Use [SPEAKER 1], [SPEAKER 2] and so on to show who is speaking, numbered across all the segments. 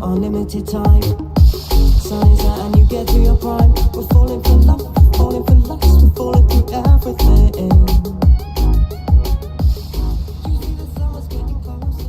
[SPEAKER 1] unlimited time. Sun is out and you get to your prime. We're falling for love, we're falling for lust, we're falling through everything. You see the summer's getting closer.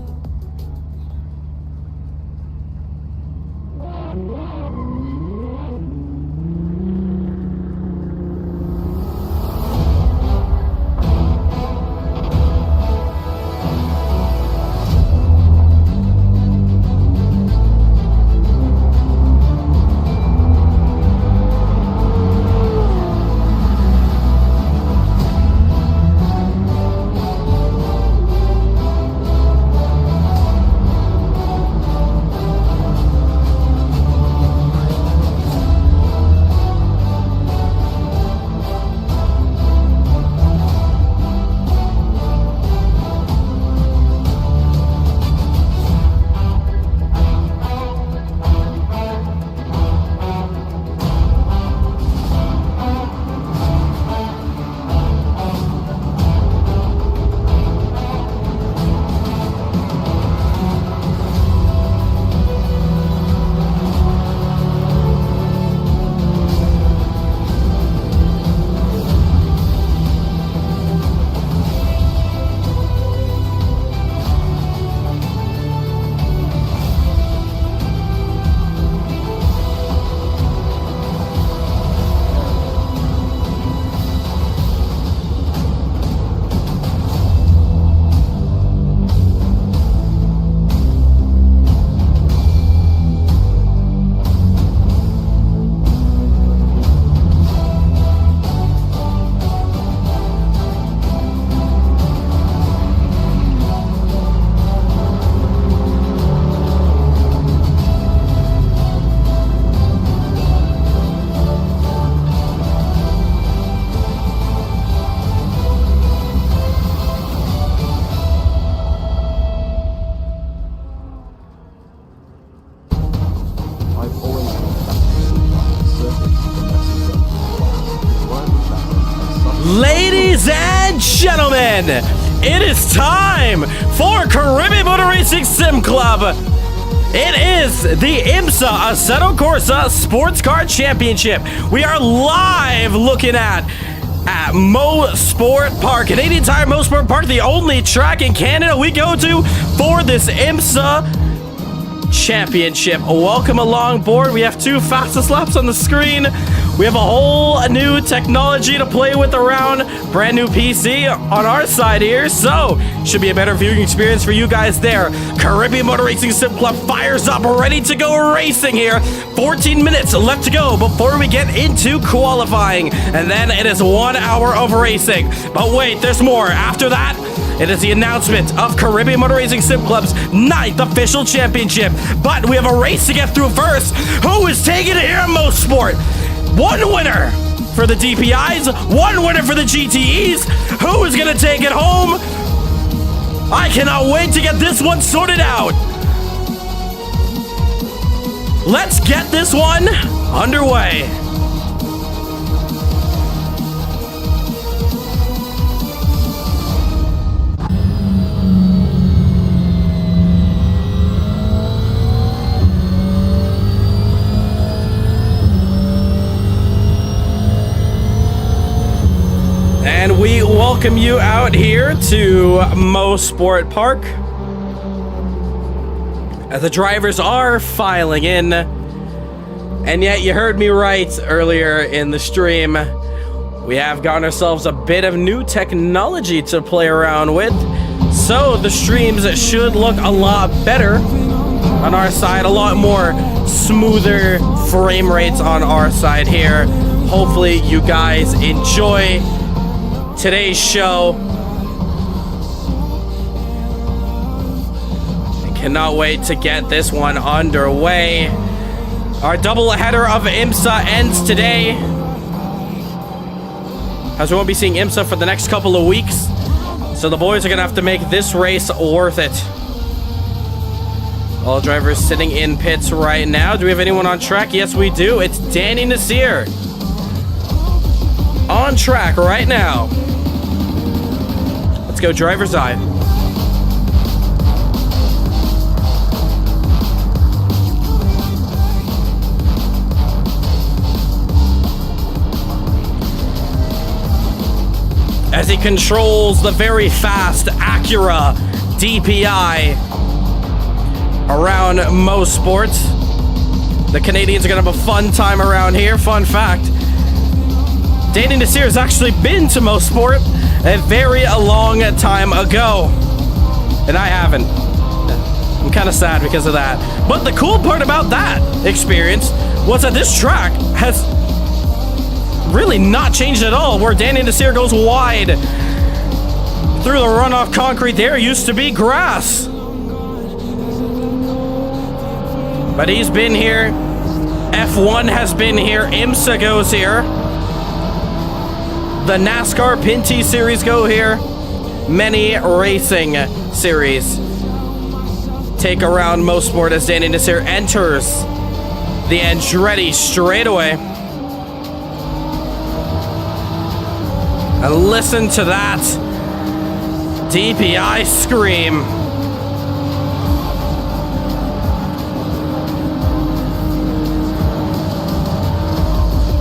[SPEAKER 2] Ladies and gentlemen, it is time for Caribbean Motor Racing Sim Club. It is the IMSA Assetto Corsa Sports Car Championship. We are live looking at MOSPORT Park, Canadian Tire MOSPORT Park, the only track in Canada we go to for this IMSA Championship. Welcome along board. We have 2 fastest laps on the screen. We have a whole new technology to play with around, brand new PC on our side here, so should be a better viewing experience for you guys there. Caribbean Motor Racing Sim Club fires up, ready to go racing here. 14 minutes left to go before we get into qualifying, and then it is 1 hour of racing. But wait, there's more. After that, it is the announcement of Caribbean Motor Racing Sim Club's 9th official championship. But we have a race to get through first. Who is taking it here at MOSPORT? 1 winner for the DPIs, 1 winner for the GTEs. Who is going to take it home? I cannot wait to get this one sorted out. Let's get this one underway. And we welcome you out here to MOSPORT Park. As the drivers are filing in. And yet you heard me right earlier in the stream. We have gotten ourselves a bit of new technology to play around with. So the streams should look a lot better on our side. A lot more smoother frame rates on our side here. Hopefully you guys enjoy today's show. I cannot wait to get this one underway. Our double header of IMSA ends today, as we won't be seeing IMSA for the next couple of weeks. So the boys are gonna have to make this race worth it. All drivers sitting in pits right now. Do we have anyone on track? Yes, we do. It's Danny Nasir on track right now. Let's go driver's eye. controls the very fast Acura DPI around MOSPORT. The Canadians are going to have a fun time around here. Fun fact, Danny Nasir has actually been to MOSPORT a very long time ago, and I haven't. I'm kind of sad because of that. But the cool part about that experience was that this track has really not changed at all. Where Danny Nasir goes wide through the runoff concrete, there used to be grass. But he's been here. F1 has been here. IMSA goes here. The NASCAR Petit series go here. Many racing series take around MOSPORT as Danny Nasir enters the Andretti straightaway. And listen to that DPI scream.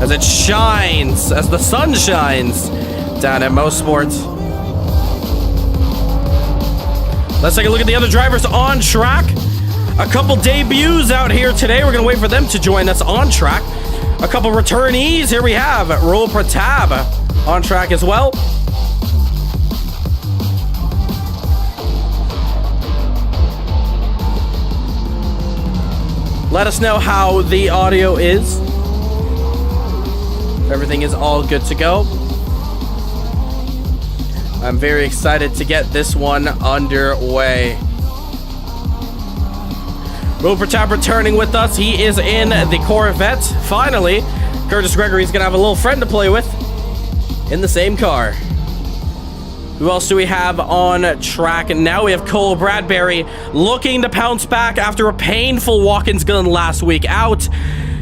[SPEAKER 2] As it shines, as the sun shines down at MOSPORT. Let's take a look at the other drivers on track. A couple debuts out here today. We're going to wait for them to join us on track. A couple returnees. Here we have Roll Pratab on track as well. Let us know how the audio is. Everything is all good to go. I'm very excited to get this one underway. Roll Pratab returning with us. He is in the Corvette. Finally, Curtis Gregory's going to have a little friend to play with in the same car. Who else do we have on track? And now we have Cole Bradbury looking to pounce back after a painful Watkins Glen last week out.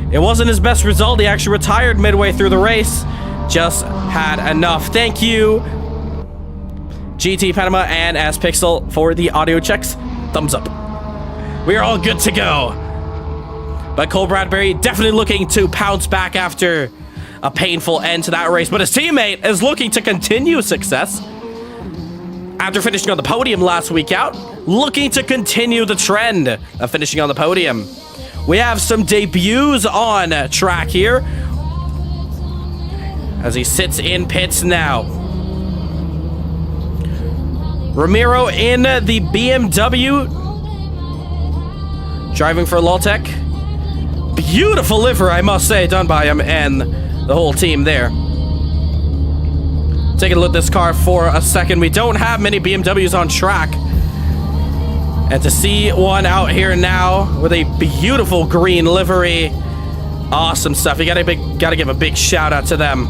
[SPEAKER 2] It wasn't his best result. He actually retired midway through the race. Just had enough. Thank you, GT Panama and S Pixel, for the audio checks. Thumbs up. We are all good to go. But Cole Bradbury definitely looking to pounce back after a painful end to that race. But his teammate is looking to continue success after finishing on the podium last week out. Looking to continue the trend of finishing on the podium. We have some debuts on track here as he sits in pits now. Ramiro in the BMW, driving for Lawtech. Beautiful livery, I must say, done by him and the whole team there. Taking a look at this car for a second. We don't have many BMWs on track. And to see one out here now with a beautiful green livery, awesome stuff. You gotta give a big shout out to them.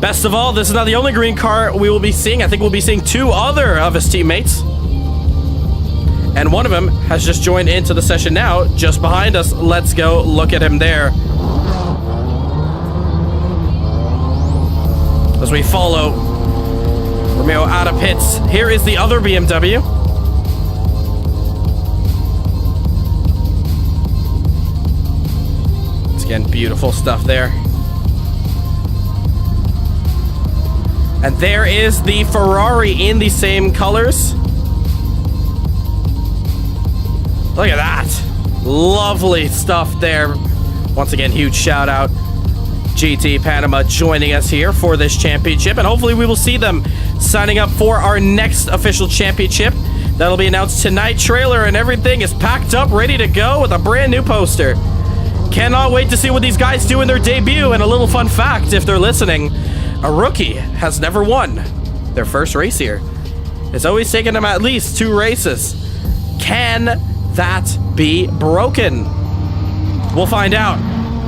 [SPEAKER 2] Best of all, this is not the only green car we will be seeing. I think we'll be seeing two other of his teammates. And one of them has just joined into the session now, just behind us. Let's go look at him there. As we follow Romeo out of pits, here is the other BMW. Again, beautiful stuff there. And there is the Ferrari in the same colors. Look at that. Lovely stuff there. Once again, huge shout out. GT Panama joining us here for this championship. And hopefully we will see them signing up for our next official championship. That'll be announced tonight. Trailer and everything is packed up, ready to go with a brand new poster. Cannot wait to see what these guys do in their debut. And a little fun fact, if they're listening, a rookie has never won their first race here. It's always taken them at least 2 races. Can that be broken? We'll find out.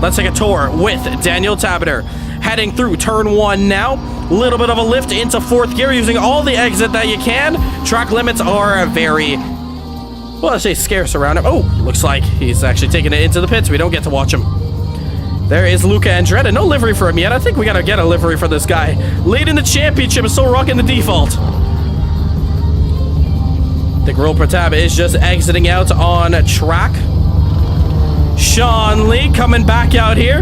[SPEAKER 2] Let's take a tour with Daniel Tabiter. Heading through turn 1 now. Little bit of a lift into 4th gear, using all the exit that you can. Track limits are very, well, I say scarce around him. Oh, looks like he's actually taking it into the pits. We don't get to watch him. There is Luca Andretti. No livery for him yet. I think we gotta get a livery for this guy. Leading the championship is still rocking the default. I think Roll Pratab is just exiting out on track. Sean Lee coming back out here.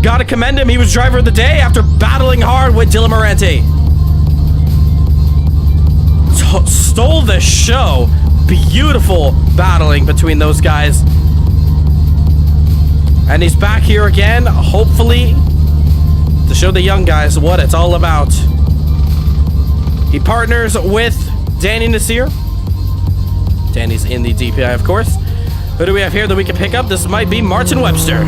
[SPEAKER 2] Gotta commend him. He was driver of the day after battling hard with Dylan Morente. stole the show. Beautiful battling between those guys. And he's back here again, hopefully, to show the young guys what it's all about. He partners with Danny Nasir. Danny's in the DPI, of course. Who do we have here that we can pick up? This might be Martin Webster.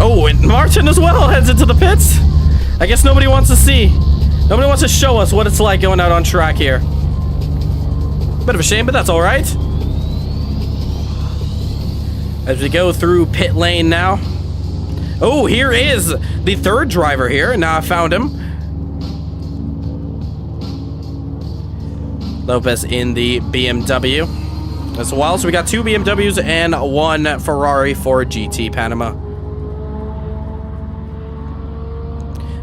[SPEAKER 2] Oh, and Martin as well heads into the pits. I guess nobody wants to see. Nobody wants to show us what it's like going out on track here. Bit of a shame, but that's all right. As we go through pit lane now. Oh, here is the third driver here. Now I found him. Lopez in the BMW as well. So we got 2 BMWs and 1 Ferrari for GT Panama.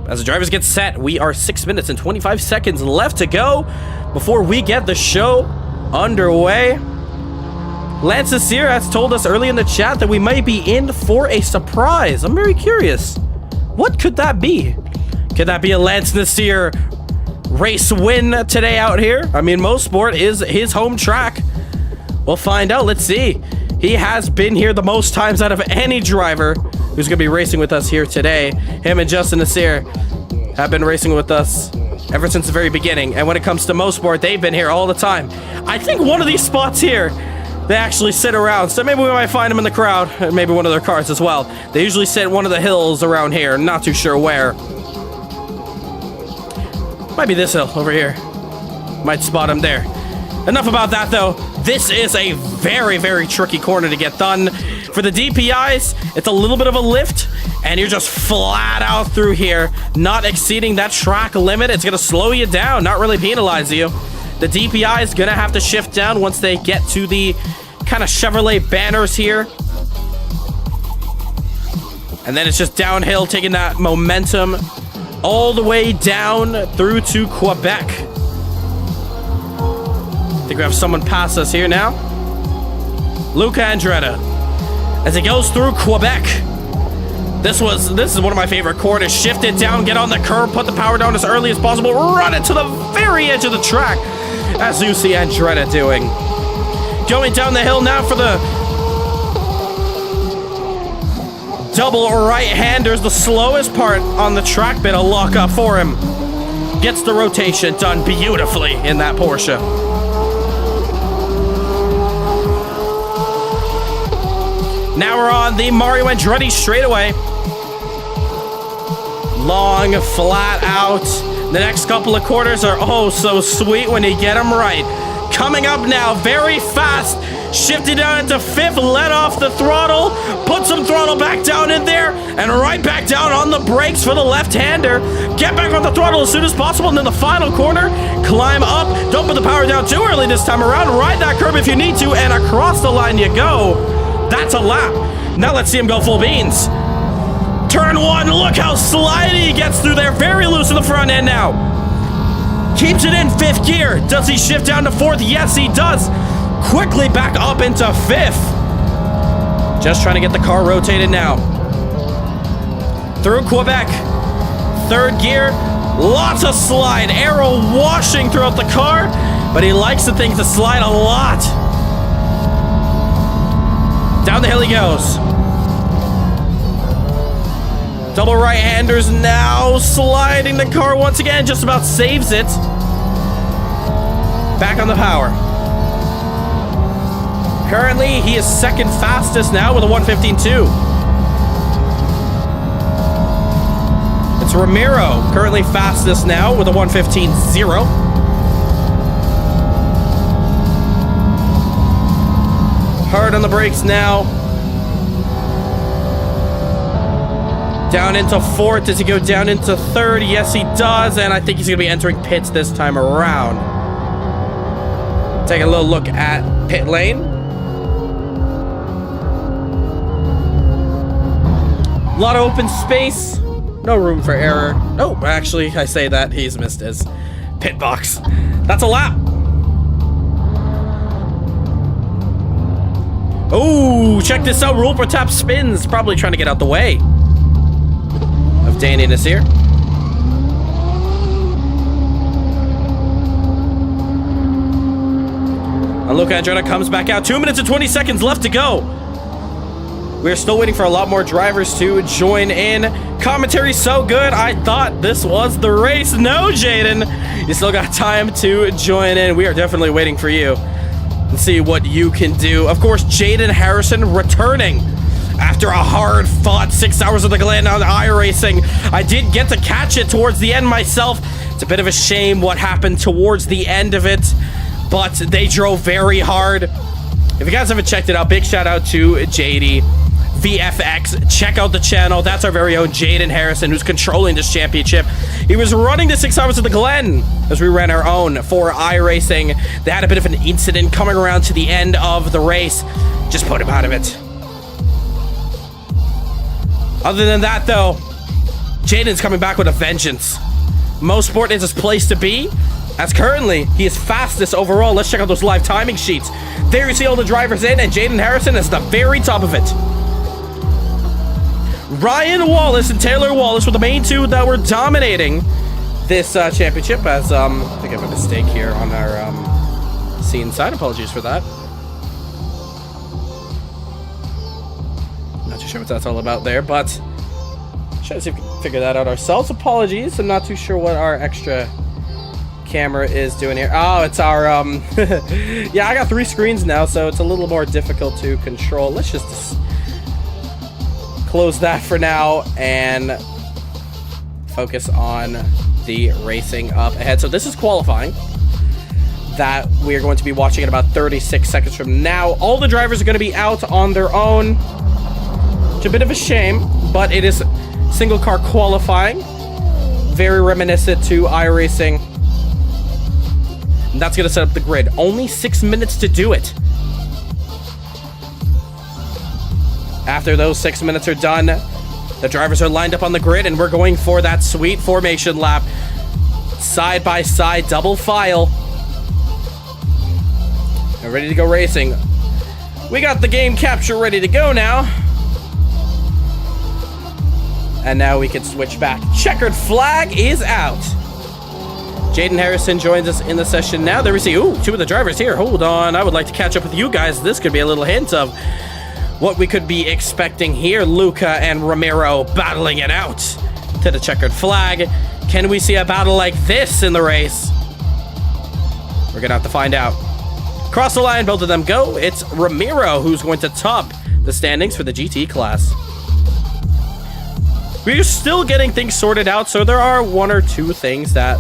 [SPEAKER 2] As the drivers get set, we are 6 minutes and 25 seconds left to go before we get the show underway. Lance Nasir has told us early in the chat that we might be in for a surprise. I'm very curious. What could that be? Could that be a Lance Nasir race win today out here? I mean, MOSPORT is his home track. We'll find out. Let's see. He has been here the most times out of any driver who's going to be racing with us here today. Him and Justin Nasir have been racing with us ever since the very beginning. And when it comes to MOSPORT, they've been here all the time. I think one of these spots here, they actually sit around. So maybe we might find them in the crowd. And maybe one of their cars as well. They usually sit one of the hills around here. Not too sure where. Might be this hill over here. Might spot him there. Enough about that, though. This is a very, very tricky corner to get done. For the DPIs, it's a little bit of a lift, and you're just flat out through here, not exceeding that track limit. It's going to slow you down, not really penalize you. The DPI is going to have to shift down once they get to the kind of Chevrolet banners here. And then it's just downhill, taking that momentum all the way down through to Quebec. I think we have someone pass us here now. Luca Andretta. As it goes through Quebec. This is one of my favorite corners. Shift it down, get on the curb, put the power down as early as possible, run it to the very edge of the track. As you see Andretta doing. Going down the hill now for the double right-handers. The slowest part on the track bit, a lock up for him. Gets the rotation done beautifully in that Porsche. Now we're on the Mario Andretti straightaway. Long, flat out. The next couple of corners are oh so sweet when you get them right. Coming up now, very fast. Shifting down into 5th, let off the throttle. Put some throttle back down in there. And right back down on the brakes for the left-hander. Get back on the throttle as soon as possible. And then the final corner, climb up. Don't put the power down too early this time around. Ride that curb if you need to. And across the line you go. That's a lap. Now let's see him go full beans. Turn 1, look how slidey he gets through there. Very loose in the front end now. Keeps it in 5th gear. Does he shift down to 4th? Yes, he does. Quickly back up into 5th. Just trying to get the car rotated now. Through Quebec. 3rd gear. Lots of slide. Aero washing throughout the car. But he likes the thing to slide a lot. Down the hill he goes. Double right-handers now sliding the car once again. Just about saves it. Back on the power. Currently, he is 2nd fastest now with a 1:15.2. It's Ramiro, currently fastest now with a 1:15.0. Hard on the brakes now. Down into 4th. Does he go down into 3rd? Yes, he does. And I think he's going to be entering pits this time around. Take a little look at pit lane. A lot of open space. No room for error. Oh, actually, I say that. He's missed his pit box. That's a lap. Oh, check this out. Roll per tap spins. Probably trying to get out the way of Daniness here. And Luca Andretti comes back out. 2 minutes and 20 seconds left to go. We're still waiting for a lot more drivers to join in. Commentary's so good, I thought this was the race. No, Jaden, you still got time to join in. We are definitely waiting for you and see what you can do. Of course, Jaden Harrison returning after a hard-fought 6 hours of the Glen on iRacing. I did get to catch it towards the end myself. It's a bit of a shame what happened towards the end of it, but they drove very hard. If you guys haven't checked it out, big shout out to JD VFX. Check out the channel. That's our very own Jaden Harrison, who's controlling this championship. He was running the 6 hours of the Glen as we ran our own for iRacing. They had a bit of an incident coming around to the end of the race. Just put him out of it. Other than that, though, Jaden's coming back with a vengeance. MOSPORT is his place to be, as currently he is fastest overall. Let's check out those live timing sheets. There you see all the drivers in, and Jaden Harrison is at the very top of it. Ryan Wallace and Taylor Wallace were the main two that were dominating this championship, as I think I have a mistake here on our scene side. Apologies for that. Not too sure what that's all about there, but try to see if we can figure that out ourselves. Apologies, I'm not too sure what our extra camera is doing here. Oh, it's our yeah, I got 3 screens now, so it's a little more difficult to control. Let's just close that for now and focus on the racing up ahead. So this is qualifying that we're going to be watching in about 36 seconds from now. All the drivers are going to be out on their own. It's a bit of a shame, but it is single car qualifying. Very reminiscent to iRacing. And that's going to set up the grid. Only 6 minutes to do it. After those 6 minutes are done, the drivers are lined up on the grid, and we're going for that sweet formation lap. Side by side, double file. And ready to go racing. We got the game capture ready to go now. And now we can switch back. Checkered flag is out. Jaden Harrison joins us in the session now. There we see, ooh, 2 of the drivers here. Hold on, I would like to catch up with you guys. This could be a little hint of what we could be expecting here. Luca and Ramiro battling it out to the checkered flag. Can we see a battle like this in the race? We're gonna have to find out. Cross the line, both of them go. It's Ramiro who's going to top the standings for the GT class. We're still getting things sorted out, so there are 1 or 2 things that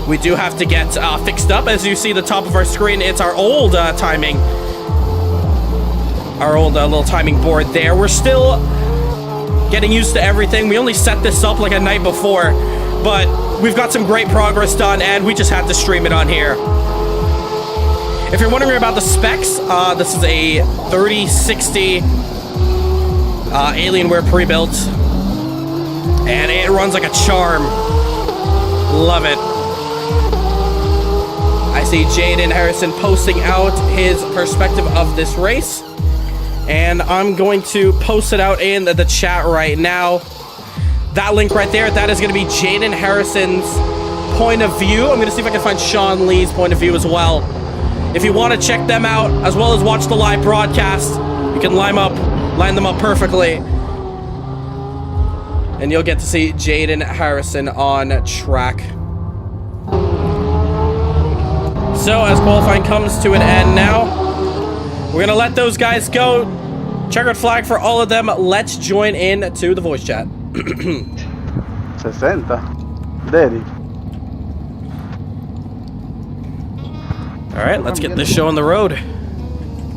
[SPEAKER 2] we do have to get fixed up. As you see the top of our screen, it's our old timing. Our old little timing board there. We're still getting used to everything. We only set this up like a night before, but we've got some great progress done, and we just had to stream it on here. If you're wondering about the specs, this is a 3060 Alienware pre-built, and it runs like a charm. Love it. I see Jaden Harrison posting out his perspective of this race, and I'm going to post it out in the chat right now. That link right there, that is going to be Jaden Harrison's point of view. I'm going to see if I can find Sean Lee's point of view as well. If you want to check them out, as well as watch the live broadcast, you can line them up perfectly. And you'll get to see Jaden Harrison on track. So, as qualifying comes to an end now, we're going to let those guys go. Checkered flag for all of them. Let's join in to the voice chat.
[SPEAKER 3] 60. Daddy.
[SPEAKER 2] All right, let's get this show on the road.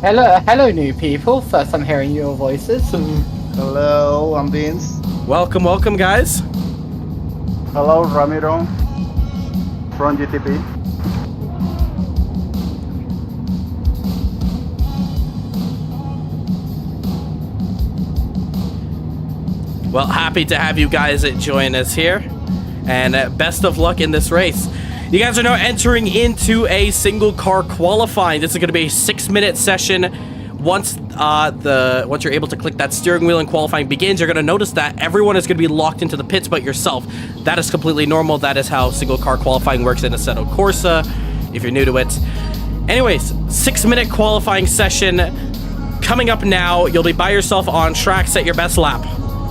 [SPEAKER 4] Hello, new people. First I'm hearing your voices.
[SPEAKER 3] Hello, I'm Vince.
[SPEAKER 2] Welcome, guys.
[SPEAKER 3] Hello, Ramiro from GTP.
[SPEAKER 2] Well, happy to have you guys join us here, and best of luck in this race. You guys are now entering into a single car qualifying. This is going to be a 6-minute session. Once once you're able to click that steering wheel and qualifying begins, you're going to notice that everyone is going to be locked into the pits but yourself. That is completely normal. That is how single car qualifying works in Assetto Corsa, if you're new to it. Anyways, 6-minute qualifying session coming up now. You'll be by yourself on track. Set your best lap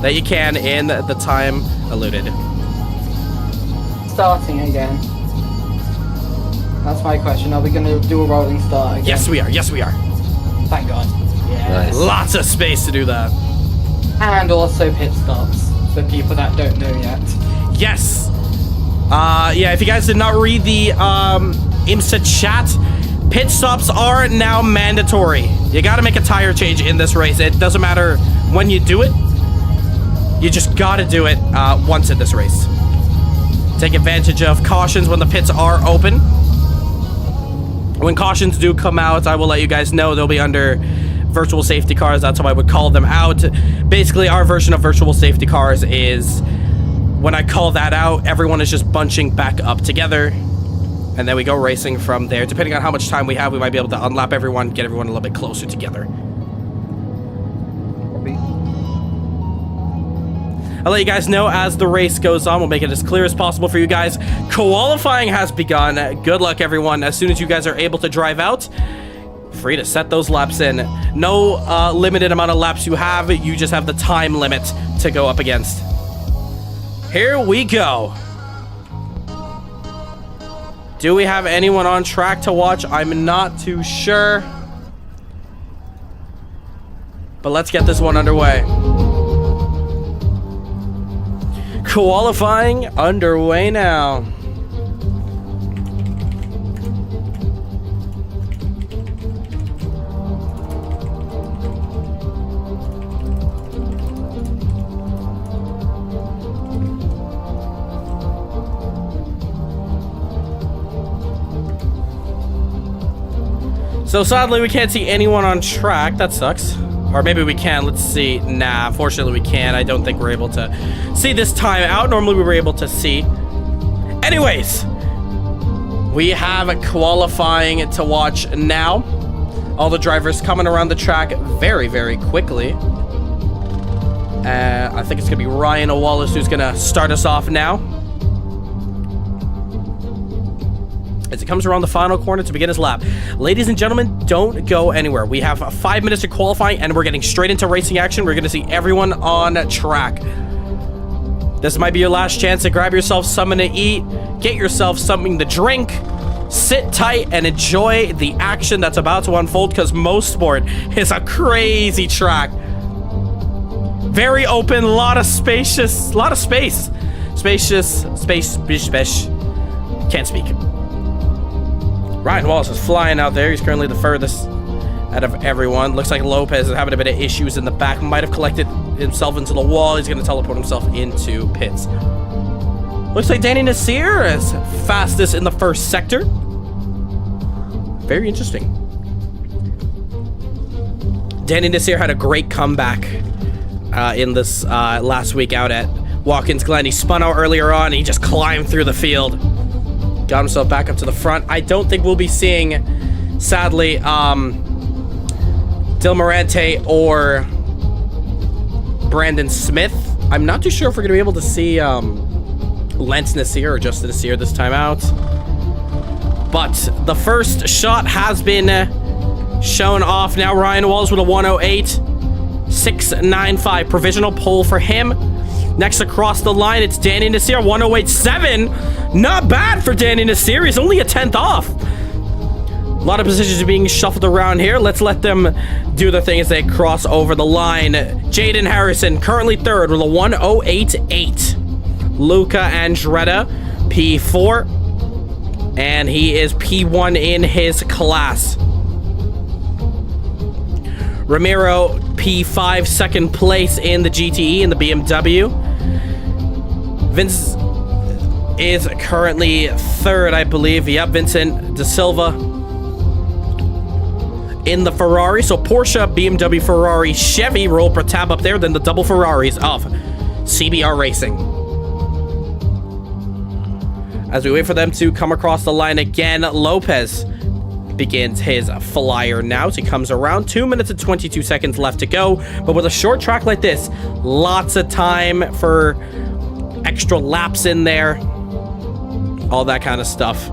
[SPEAKER 2] that you can in the time alluded.
[SPEAKER 4] Starting again. That's my question. Are we going to do a rolling start again?
[SPEAKER 2] Yes, we are. Yes, we are.
[SPEAKER 4] Thank God. Yeah.
[SPEAKER 2] Lots of space to do that.
[SPEAKER 4] And also pit stops for people that don't know yet.
[SPEAKER 2] Yes. Yeah, if you guys did not read the IMSA chat, pit stops are now mandatory. You got to make a tire change in this race. It doesn't matter when you do it. You just got to do it once in this race. Take advantage of cautions when the pits are open. When cautions do come out, I will let you guys know. They'll be under virtual safety cars. That's how I would call them out. Basically, our version of virtual safety cars is when I call that out, everyone is just bunching back up together. And then we go racing from there. Depending on how much time we have, we might be able to unlap everyone, get everyone a little bit closer together. I'll let you guys know as the race goes on. We'll make it as clear as possible for you guys. Qualifying has begun. Good luck, everyone. As soon as you guys are able to drive out, free to set those laps in. No limited amount of laps you have. You just have the time limit to go up against. Here we go. Do we have anyone on track to watch? I'm not too sure. But let's get this one underway. Qualifying underway now. So sadly, we can't see anyone on track. That sucks. Or maybe we can. Let's see. Nah, unfortunately we can't. I don't think we're able to see this time out. Normally we were able to see. Anyways, we have qualifying to watch now. All the drivers coming around the track very, very quickly. I think it's going to be Ryan Wallace who's going to start us off now. As it comes around the final corner to begin his lap. Ladies and gentlemen, don't go anywhere. We have 5 minutes to qualifying and we're getting straight into racing action. We're going to see everyone on track. This might be your last chance to grab yourself something to eat, get yourself something to drink, sit tight and enjoy the action that's about to unfold because MOSPORT is a crazy track. Very open, a lot of space. Spacious, space. Can't speak. Ryan Wallace is flying out there. He's currently the furthest out of everyone. Looks like Lopez is having a bit of issues in the back. Might have collected himself into the wall. He's going to teleport himself into pits. Looks like Danny Nasir is fastest in the first sector. Very interesting. Danny Nasir had a great comeback in this last week out at Watkins Glen. He spun out earlier on. And he just climbed through the field. Got himself back up to the front. I don't think we'll be seeing, sadly, Dilmarante or Brandon Smith. I'm not too sure if we're going to be able to see Lance Nasir or Justin Nasir this time out. But the first shot has been shown off now. Ryan Wallace with a 108.695. Provisional pole for him. Next across the line, it's Danny Nasir, 108.7. Not bad for Danny Nasir. He's only a 10th off. A lot of positions are being shuffled around here. Let's let them do their thing as they cross over the line. Jaden Harrison, currently third with a 108.8. Luca Andretta, P4. And he is P1 in his class. Ramiro, P5, second place in the GTE in the BMW. Vince is currently third, I believe. Yep, Vincent De Silva in the Ferrari. So Porsche, BMW, Ferrari, Chevy roll per tab up there. Then the double Ferraris of CBR Racing. As we wait for them to come across the line again, Lopez begins his flyer now. So he comes around. 2 minutes and 22 seconds left to go. But with a short track like this, lots of time for extra laps in there. All that kind of stuff.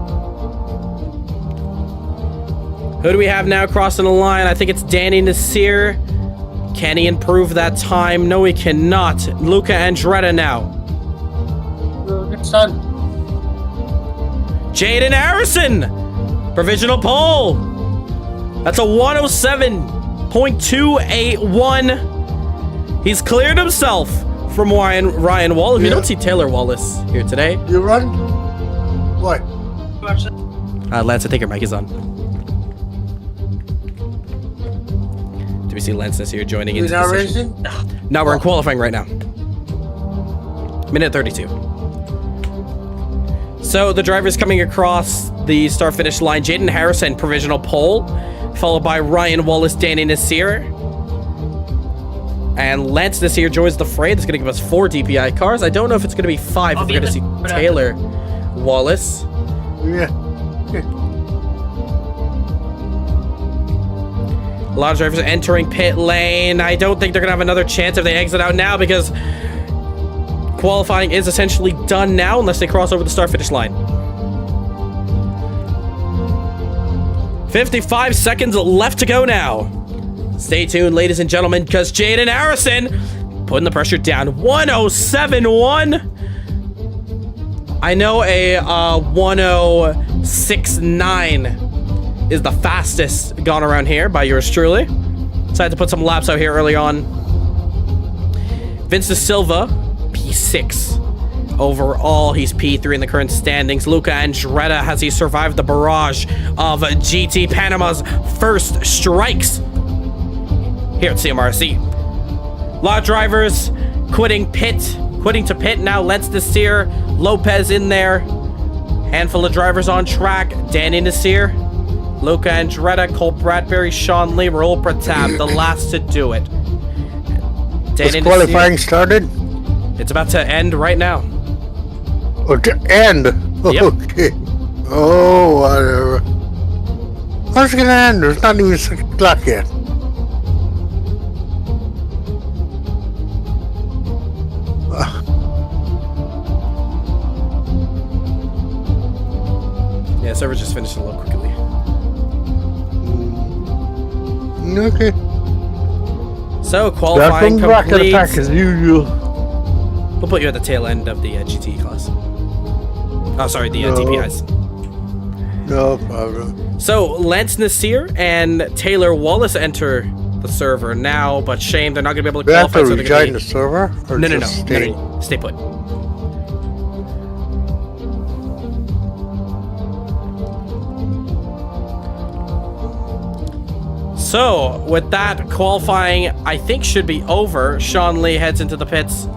[SPEAKER 2] Who do we have now crossing the line? I think it's Danny Nasir. Can he improve that time? No, he cannot. Luca Andretta now.
[SPEAKER 5] Good son.
[SPEAKER 2] Jaden Harrison. Provisional pole. That's a 107.281. He's cleared himself from Ryan Wallace. We don't see Taylor Wallace here today.
[SPEAKER 5] You run? What?
[SPEAKER 2] Lance, I think your mic is on. Do we see Lance this year joining in?
[SPEAKER 5] You're not racing?
[SPEAKER 2] No, we're in qualifying right now. Minute 32. So the drivers coming across the start-finish line. Jaden Harrison, provisional pole, followed by Ryan Wallace, Danny Nasir. And Lance this year joins the fray. That's going to give us 4 DPI cars. I don't know if it's going to be 5 if we're going to see Taylor Wallace.
[SPEAKER 5] Yeah.
[SPEAKER 2] A lot of drivers entering pit lane. I don't think they're going to have another chance if they exit out now because qualifying is essentially done now unless they cross over the start-finish line. 55 seconds left to go now. Stay tuned, ladies and gentlemen, because Jaden Harrison putting the pressure down. 107.1. I know a 106.9 is the fastest gone around here by yours truly. Decided to put some laps out here early on. Vince De Silva, P6. Overall, he's P3 in the current standings. Luca Andretta, has he survived the barrage of GT Panama's first strikes here at CMRSC. A lot of drivers quitting to pit now. Let's Nasir, Lopez in there. Handful of drivers on track. Danny Nasir, Luca Andretta, Cole Bradbury, Sean Lee, Raul Pratap, the last to do it.
[SPEAKER 5] Has qualifying started?
[SPEAKER 2] It's about to end right now.
[SPEAKER 5] Oh, to end?
[SPEAKER 2] Yep.
[SPEAKER 5] Okay. Oh, whatever. How's it gonna end? It's not even 6 o'clock yet.
[SPEAKER 2] Yeah, server just finished a little quickly.
[SPEAKER 5] Okay.
[SPEAKER 2] So, qualifying complete.
[SPEAKER 5] Attack as usual.
[SPEAKER 2] We'll put you at the tail end of the GT class. Oh, sorry, the DPIs.
[SPEAKER 5] No problem.
[SPEAKER 2] So, Lance Nasir and Taylor Wallace enter the server now, but shame they're not going to be able to
[SPEAKER 5] Do I have
[SPEAKER 2] qualify.
[SPEAKER 5] to rejoin the server? Or
[SPEAKER 2] No.
[SPEAKER 5] just stay?
[SPEAKER 2] No. Stay put. So, with that, qualifying, I think, should be over. Sean Lee heads into the pits.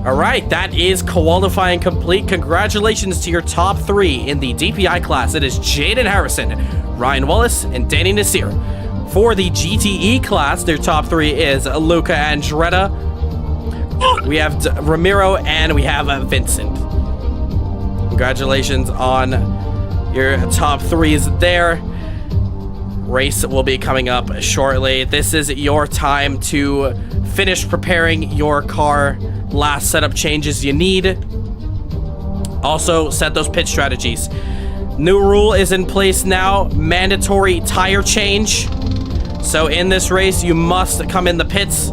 [SPEAKER 2] All right, that is qualifying complete. Congratulations to your top 3 in the DPI class. It is Jaden Harrison, Ryan Wallace, and Danny Nasir. For the GTE class, their top 3 is Luca Andretta. We have Ramiro, and we have Vincent. Congratulations on your top 3s there. Race will be coming up shortly. This is your time to finish preparing your car. Last setup changes you need. Also, set those pit strategies. New rule is in place now. Mandatory tire change. So in this race, you must come in the pits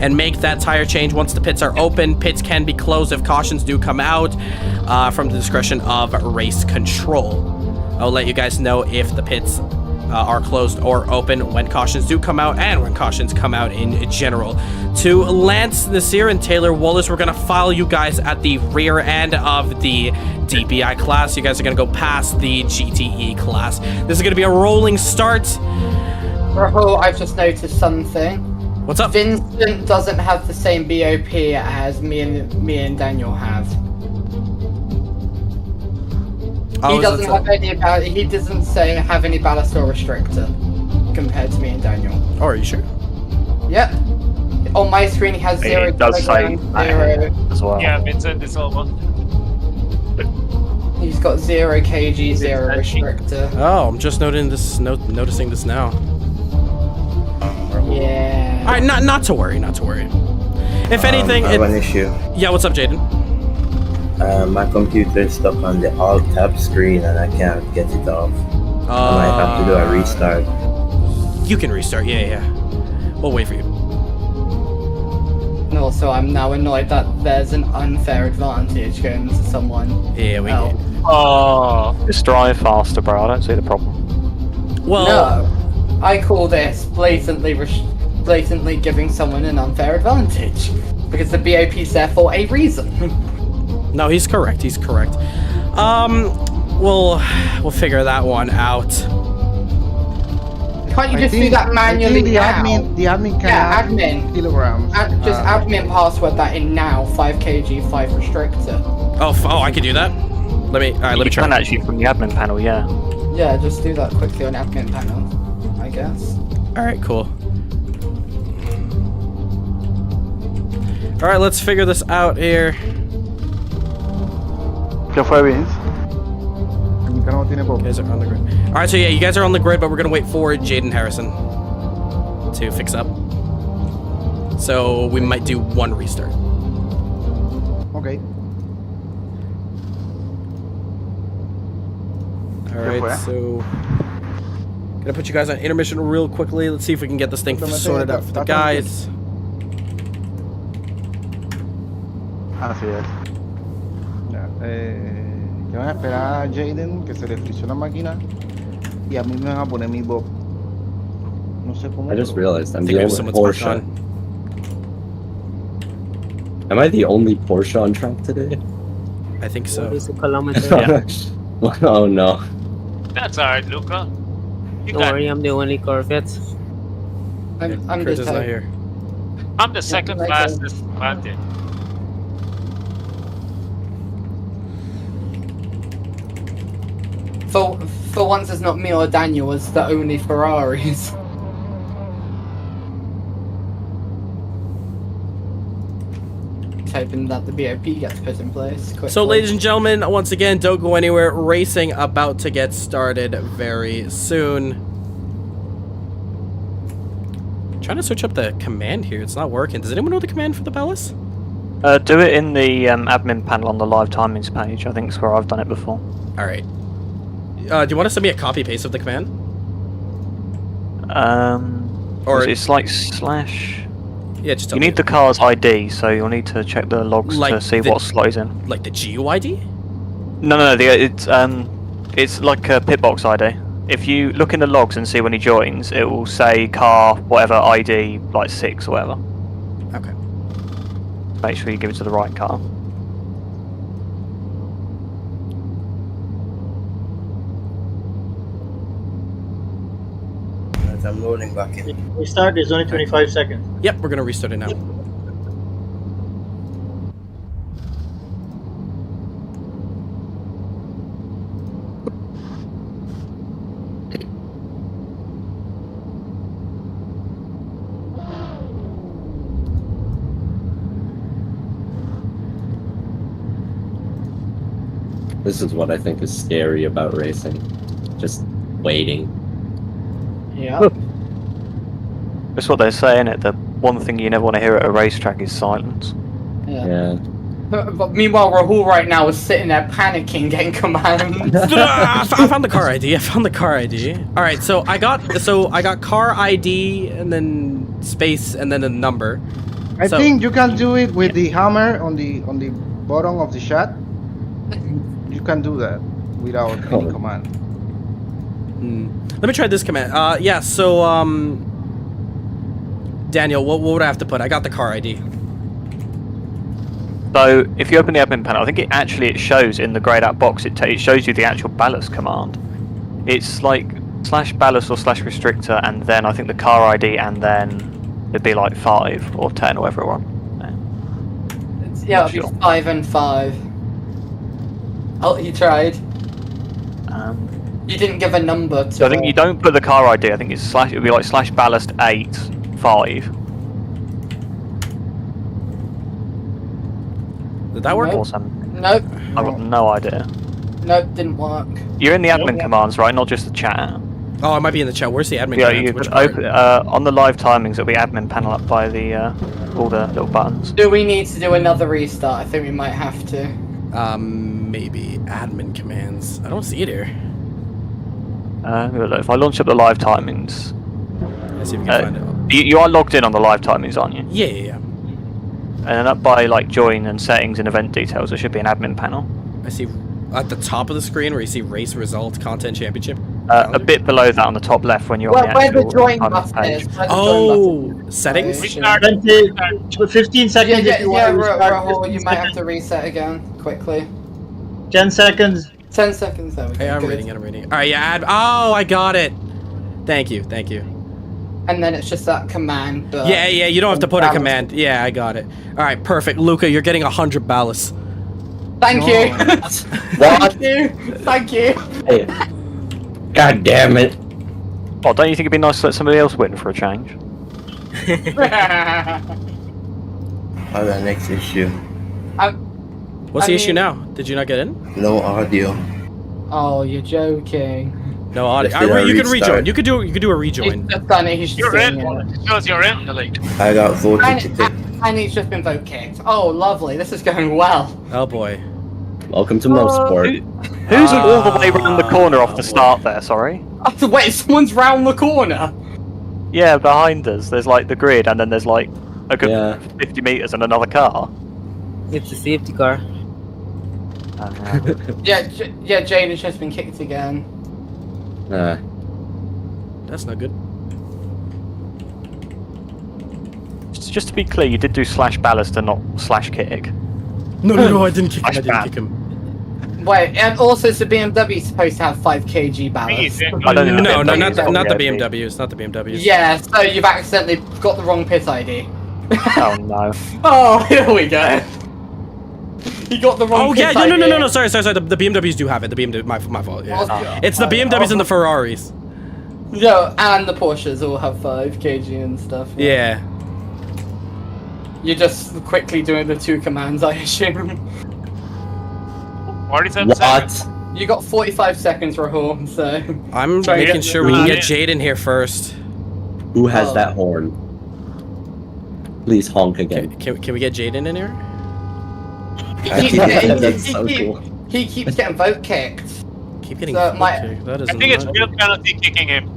[SPEAKER 2] and make that tire change once the pits are open. Pits can be closed if cautions do come out from the discretion of race control. I'll let you guys know if the pits are closed or open when cautions do come out and when cautions come out in general. To Lance Nasir and Taylor Wallace, we're going to file you guys at the rear end of the DPI class. You guys are going to go past the GTE class. This is going to be a rolling start.
[SPEAKER 4] Rahul, I've just noticed something.
[SPEAKER 2] What's up?
[SPEAKER 4] Vincent doesn't have the same BOP as me and Daniel have. He doesn't have any he doesn't have any ballast or restrictor compared to me and Daniel.
[SPEAKER 2] Oh, are you sure?
[SPEAKER 4] Yep. On my screen he has 0
[SPEAKER 6] It does say
[SPEAKER 4] 0
[SPEAKER 6] as well.
[SPEAKER 7] Yeah, Vincent is almost.
[SPEAKER 4] He's He's got 0 kg, 0 restrictor.
[SPEAKER 2] Oh, I'm just noticing this now.
[SPEAKER 4] Yeah.
[SPEAKER 2] All right, not to worry, not to worry. If anything,
[SPEAKER 6] I have an issue.
[SPEAKER 2] Yeah, what's up, Jaden?
[SPEAKER 6] My computer is stuck on the alt-tab screen and I can't get it off. I might have to do a restart.
[SPEAKER 2] You can restart. Yeah. We'll wait for you.
[SPEAKER 4] And also, I'm now annoyed that there's an unfair advantage going to someone.
[SPEAKER 2] Yeah, we
[SPEAKER 4] else.
[SPEAKER 2] can.
[SPEAKER 7] Oh, just drive faster, bro. I don't see the problem.
[SPEAKER 2] Well,
[SPEAKER 4] No, I call this blatantly giving someone an unfair advantage because the BOP's there for a reason.
[SPEAKER 2] no, he's correct. He's correct. We'll figure that one out.
[SPEAKER 4] Can't you just do that manually
[SPEAKER 3] the
[SPEAKER 4] now?
[SPEAKER 3] admin can
[SPEAKER 4] Yeah,
[SPEAKER 3] add
[SPEAKER 4] admin.
[SPEAKER 3] kilograms.
[SPEAKER 4] Just admin password that in now. 5 kg, 5 restrictor.
[SPEAKER 2] Oh, I can do that. Let me
[SPEAKER 7] You
[SPEAKER 2] try.
[SPEAKER 7] can actually from the admin panel, yeah.
[SPEAKER 4] Yeah, just do that quickly on admin panel, I guess.
[SPEAKER 2] All right, cool. All right, let's figure this out here.
[SPEAKER 3] ¿Qué fue, Vince? Mi carro no tiene
[SPEAKER 2] You
[SPEAKER 3] pop.
[SPEAKER 2] guys are on the grid. All right, so yeah, you guys are on the grid, but we're gonna wait for Jaden Harrison to fix up. So we might do one restart.
[SPEAKER 3] Okay.
[SPEAKER 2] All right, so gonna put you guys on intermission real quickly. Let's see if we can get this thing sorted out for the guys.
[SPEAKER 3] Así es. Ya, que van a esperar a Jaden que se le frició la máquina y a mí me van a poner mi bob. No sé cómo.
[SPEAKER 8] I just
[SPEAKER 3] pero-
[SPEAKER 8] realized I'm
[SPEAKER 2] I think
[SPEAKER 8] the
[SPEAKER 2] we have
[SPEAKER 8] only
[SPEAKER 2] someone's mic
[SPEAKER 8] Porsche.
[SPEAKER 2] on.
[SPEAKER 8] Am I the only Porsche on track today?
[SPEAKER 2] I think so.
[SPEAKER 9] What is the kilometer?
[SPEAKER 8] Oh no.
[SPEAKER 10] That's alright, Luca. You
[SPEAKER 9] Don't
[SPEAKER 10] got
[SPEAKER 9] worry, I'm the only Corvette.
[SPEAKER 4] I'm
[SPEAKER 2] Chris
[SPEAKER 4] just
[SPEAKER 2] is not here.
[SPEAKER 10] I'm the second
[SPEAKER 4] like
[SPEAKER 10] fastest Martin.
[SPEAKER 4] For once, it's not me or Daniel as the only Ferraris. Hoping that the BOP gets put in place quickly.
[SPEAKER 2] So, ladies and gentlemen, once again, don't go anywhere. Racing about to get started very soon. Trying to switch up the command here. It's not working. Does anyone know the command for the Palace?
[SPEAKER 7] Do it in the admin panel on the live timings page. I think it's where I've done it before.
[SPEAKER 2] All right. Do you want to send me a copy paste of the command? Or-
[SPEAKER 7] It's like slash.
[SPEAKER 2] Yeah, just tell
[SPEAKER 7] You
[SPEAKER 2] me.
[SPEAKER 7] need the car's ID, so you'll need to check the logs
[SPEAKER 2] Like
[SPEAKER 7] to see
[SPEAKER 2] the-
[SPEAKER 7] what slot he's in.
[SPEAKER 2] Like the GUID?
[SPEAKER 7] No, it's like a pitbox ID. If you look in the logs and see when he joins, it will say car whatever ID like 6 or whatever.
[SPEAKER 2] Okay.
[SPEAKER 7] Make sure you give it to the right car.
[SPEAKER 6] I'm loading back in.
[SPEAKER 11] Restart is only 25 seconds.
[SPEAKER 2] Yep, we're gonna restart it now.
[SPEAKER 8] This is what I think is scary about racing. Just waiting.
[SPEAKER 4] Yeah.
[SPEAKER 7] That's what they're saying. The one thing you never want to hear at a racetrack is silence.
[SPEAKER 8] Yeah.
[SPEAKER 4] But meanwhile, Rahul right now is sitting there panicking, getting commands.
[SPEAKER 2] I found the car ID. All right, so I got car ID and then space and then a number.
[SPEAKER 3] I
[SPEAKER 2] So-
[SPEAKER 3] think you can do it with the hammer on the bottom of the shot. You can do that without any command.
[SPEAKER 2] Let me try this command. Yeah. So Daniel, what would I have to put? I got the car ID.
[SPEAKER 7] So if you open the admin panel, I think it shows in the grayed out box. It shows you the actual ballast command. It's like /ballast or /restrictor, and then I think the car ID, and then it'd be like 5 or 10 or whatever it was.
[SPEAKER 4] Yeah, it'll be 5 and 5. Oh, he tried. You didn't give a number to.
[SPEAKER 7] So I think you don't put the car ID. I think it's it would be like /ballast 8 5.
[SPEAKER 2] Did that work?
[SPEAKER 7] Or something.
[SPEAKER 4] Nope.
[SPEAKER 7] I've got no idea.
[SPEAKER 4] Nope, didn't work.
[SPEAKER 7] You're in the admin commands, right? Not just the chat.
[SPEAKER 2] Oh, I might be in the chat. Where's the admin?
[SPEAKER 7] Yeah,
[SPEAKER 2] commands?
[SPEAKER 7] you
[SPEAKER 2] Which
[SPEAKER 7] can
[SPEAKER 2] part?
[SPEAKER 7] open on the live timings. It'll be admin panel up by the all the little buttons.
[SPEAKER 4] Do we need to do another restart? I think we might have to.
[SPEAKER 2] Maybe admin commands. I don't see it here.
[SPEAKER 7] Look, if I launch up the live timings,
[SPEAKER 2] Let's see if we can find it.
[SPEAKER 7] you are logged in on the live timings, aren't you?
[SPEAKER 2] Yeah.
[SPEAKER 7] And then up by like join and settings and event details, there should be an admin panel.
[SPEAKER 2] I see at the top of the screen where you see race result content championship.
[SPEAKER 7] A bit below that on the top left when you're on the
[SPEAKER 4] Where the
[SPEAKER 7] actual
[SPEAKER 4] join
[SPEAKER 7] timing
[SPEAKER 4] button
[SPEAKER 7] page.
[SPEAKER 4] is. Where the join button is.
[SPEAKER 2] Settings.
[SPEAKER 10] Restart.
[SPEAKER 11] 15 seconds if you want to restart.
[SPEAKER 4] Rahul,
[SPEAKER 11] 15
[SPEAKER 4] you might have
[SPEAKER 11] seconds.
[SPEAKER 4] to reset again quickly.
[SPEAKER 11] 10 seconds.
[SPEAKER 4] 10 seconds, there we go.
[SPEAKER 2] Hey, I'm
[SPEAKER 4] good.
[SPEAKER 2] reading it. All right, yeah. Oh, I got it. Thank you.
[SPEAKER 4] And then it's just that command.
[SPEAKER 2] Yeah. You don't have to put a command. Yeah, I got it. All right, perfect. Luca, you're getting 100 ballast.
[SPEAKER 4] Thank you.
[SPEAKER 6] What?
[SPEAKER 4] Thank you.
[SPEAKER 6] Hey. God damn it.
[SPEAKER 7] Oh, don't you think it'd be nice to let somebody else win for a change?
[SPEAKER 6] Oh, the next issue.
[SPEAKER 2] What's the issue now? Did you not get in?
[SPEAKER 6] No audio.
[SPEAKER 4] Oh, you're joking.
[SPEAKER 2] No audio.
[SPEAKER 6] Let's do a
[SPEAKER 2] You can
[SPEAKER 6] restart.
[SPEAKER 2] rejoin. You could do a
[SPEAKER 4] He's
[SPEAKER 2] rejoin.
[SPEAKER 4] just done it. He's just
[SPEAKER 10] You're
[SPEAKER 4] doing
[SPEAKER 10] in.
[SPEAKER 4] it.
[SPEAKER 10] It shows you're in the lead.
[SPEAKER 6] I got voted to take.
[SPEAKER 4] And he's just been vote kicked. Oh, lovely. This is going well.
[SPEAKER 2] Oh boy.
[SPEAKER 8] Welcome to MOSPORT.
[SPEAKER 7] Who's all the way around the corner off the start there? Sorry.
[SPEAKER 4] Wait, someone's round the corner.
[SPEAKER 7] Yeah, behind us. There's like the grid, and then there's like a good
[SPEAKER 8] Yeah.
[SPEAKER 7] 50 meters and another car.
[SPEAKER 9] It's a safety car.
[SPEAKER 4] Yeah, Jade has just been kicked again.
[SPEAKER 2] That's not good.
[SPEAKER 7] Just to be clear, you did do slash ballast and not slash kick.
[SPEAKER 2] No, I didn't kick him. I
[SPEAKER 7] Slash
[SPEAKER 2] didn't
[SPEAKER 7] ban.
[SPEAKER 2] kick him.
[SPEAKER 4] Wait, and also is the BMW supposed to have 5 kg ballast?
[SPEAKER 7] I don't think
[SPEAKER 2] No,
[SPEAKER 7] the
[SPEAKER 2] not the
[SPEAKER 7] BMW.
[SPEAKER 2] BMWs. Not the BMWs.
[SPEAKER 4] Yeah, so you've accidentally got the wrong pit ID.
[SPEAKER 7] Oh no.
[SPEAKER 4] Oh, here we go. You got the wrong
[SPEAKER 2] Oh
[SPEAKER 4] pit
[SPEAKER 2] yeah,
[SPEAKER 4] ID.
[SPEAKER 2] no. Sorry. The BMWs do have it. The BMW, my fault. Yeah.
[SPEAKER 4] Oh.
[SPEAKER 2] It's the BMWs and the Ferraris.
[SPEAKER 4] No, and the Porsches all have 5 kg and stuff.
[SPEAKER 2] Yeah.
[SPEAKER 4] You're just quickly doing the 2 commands, I assume.
[SPEAKER 10] 47
[SPEAKER 8] What?
[SPEAKER 10] seconds.
[SPEAKER 4] You got 45 seconds, Rahul, so...
[SPEAKER 2] I'm
[SPEAKER 4] Sorry,
[SPEAKER 2] making
[SPEAKER 4] yeah.
[SPEAKER 2] sure we can get
[SPEAKER 10] Yeah.
[SPEAKER 2] Jade in here first.
[SPEAKER 8] Who has
[SPEAKER 4] Oh.
[SPEAKER 8] that horn? Please honk again.
[SPEAKER 2] Can we get Jade in here?
[SPEAKER 8] That's so cool.
[SPEAKER 4] He keeps getting vote kicked.
[SPEAKER 2] Keep getting.
[SPEAKER 4] So my-
[SPEAKER 2] okay, that is
[SPEAKER 10] I think it's
[SPEAKER 2] not-
[SPEAKER 10] real penalty kicking him.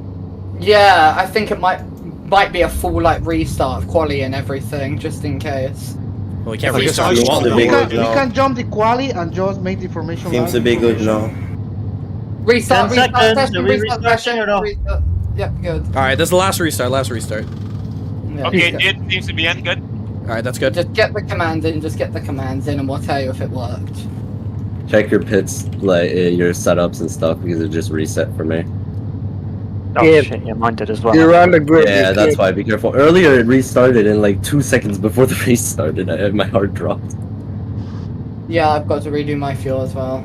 [SPEAKER 4] Yeah, I think it might be a full like restart of quali and everything, just in case.
[SPEAKER 2] Well, we can't
[SPEAKER 3] Because
[SPEAKER 2] restart
[SPEAKER 6] Seems
[SPEAKER 2] the wall.
[SPEAKER 6] to
[SPEAKER 2] though.
[SPEAKER 6] be
[SPEAKER 3] we
[SPEAKER 6] good
[SPEAKER 3] can
[SPEAKER 6] now.
[SPEAKER 3] jump the quali and just make the formation.
[SPEAKER 6] Seems to
[SPEAKER 3] line
[SPEAKER 6] be good
[SPEAKER 3] information.
[SPEAKER 6] now.
[SPEAKER 4] Restart
[SPEAKER 11] 10
[SPEAKER 4] session,
[SPEAKER 11] seconds, are we
[SPEAKER 4] restart
[SPEAKER 11] restarting
[SPEAKER 4] session,
[SPEAKER 11] or no?
[SPEAKER 4] restart. Yep, good.
[SPEAKER 2] All right, this is the last restart.
[SPEAKER 4] Yeah,
[SPEAKER 10] Okay,
[SPEAKER 4] just-
[SPEAKER 10] it seems to be in good.
[SPEAKER 2] All right, that's good.
[SPEAKER 4] Just get the commands in, and we'll tell you if it worked.
[SPEAKER 8] Check your pits, like your setups and stuff, because it just reset for me.
[SPEAKER 7] Oh
[SPEAKER 9] Yeah.
[SPEAKER 7] shit, yeah, mine did as well.
[SPEAKER 9] You're on the grid.
[SPEAKER 8] Yeah, that's why. Be careful. Earlier it restarted in like 2 seconds before the race started. My heart dropped.
[SPEAKER 4] Yeah, I've got to redo my fuel as well.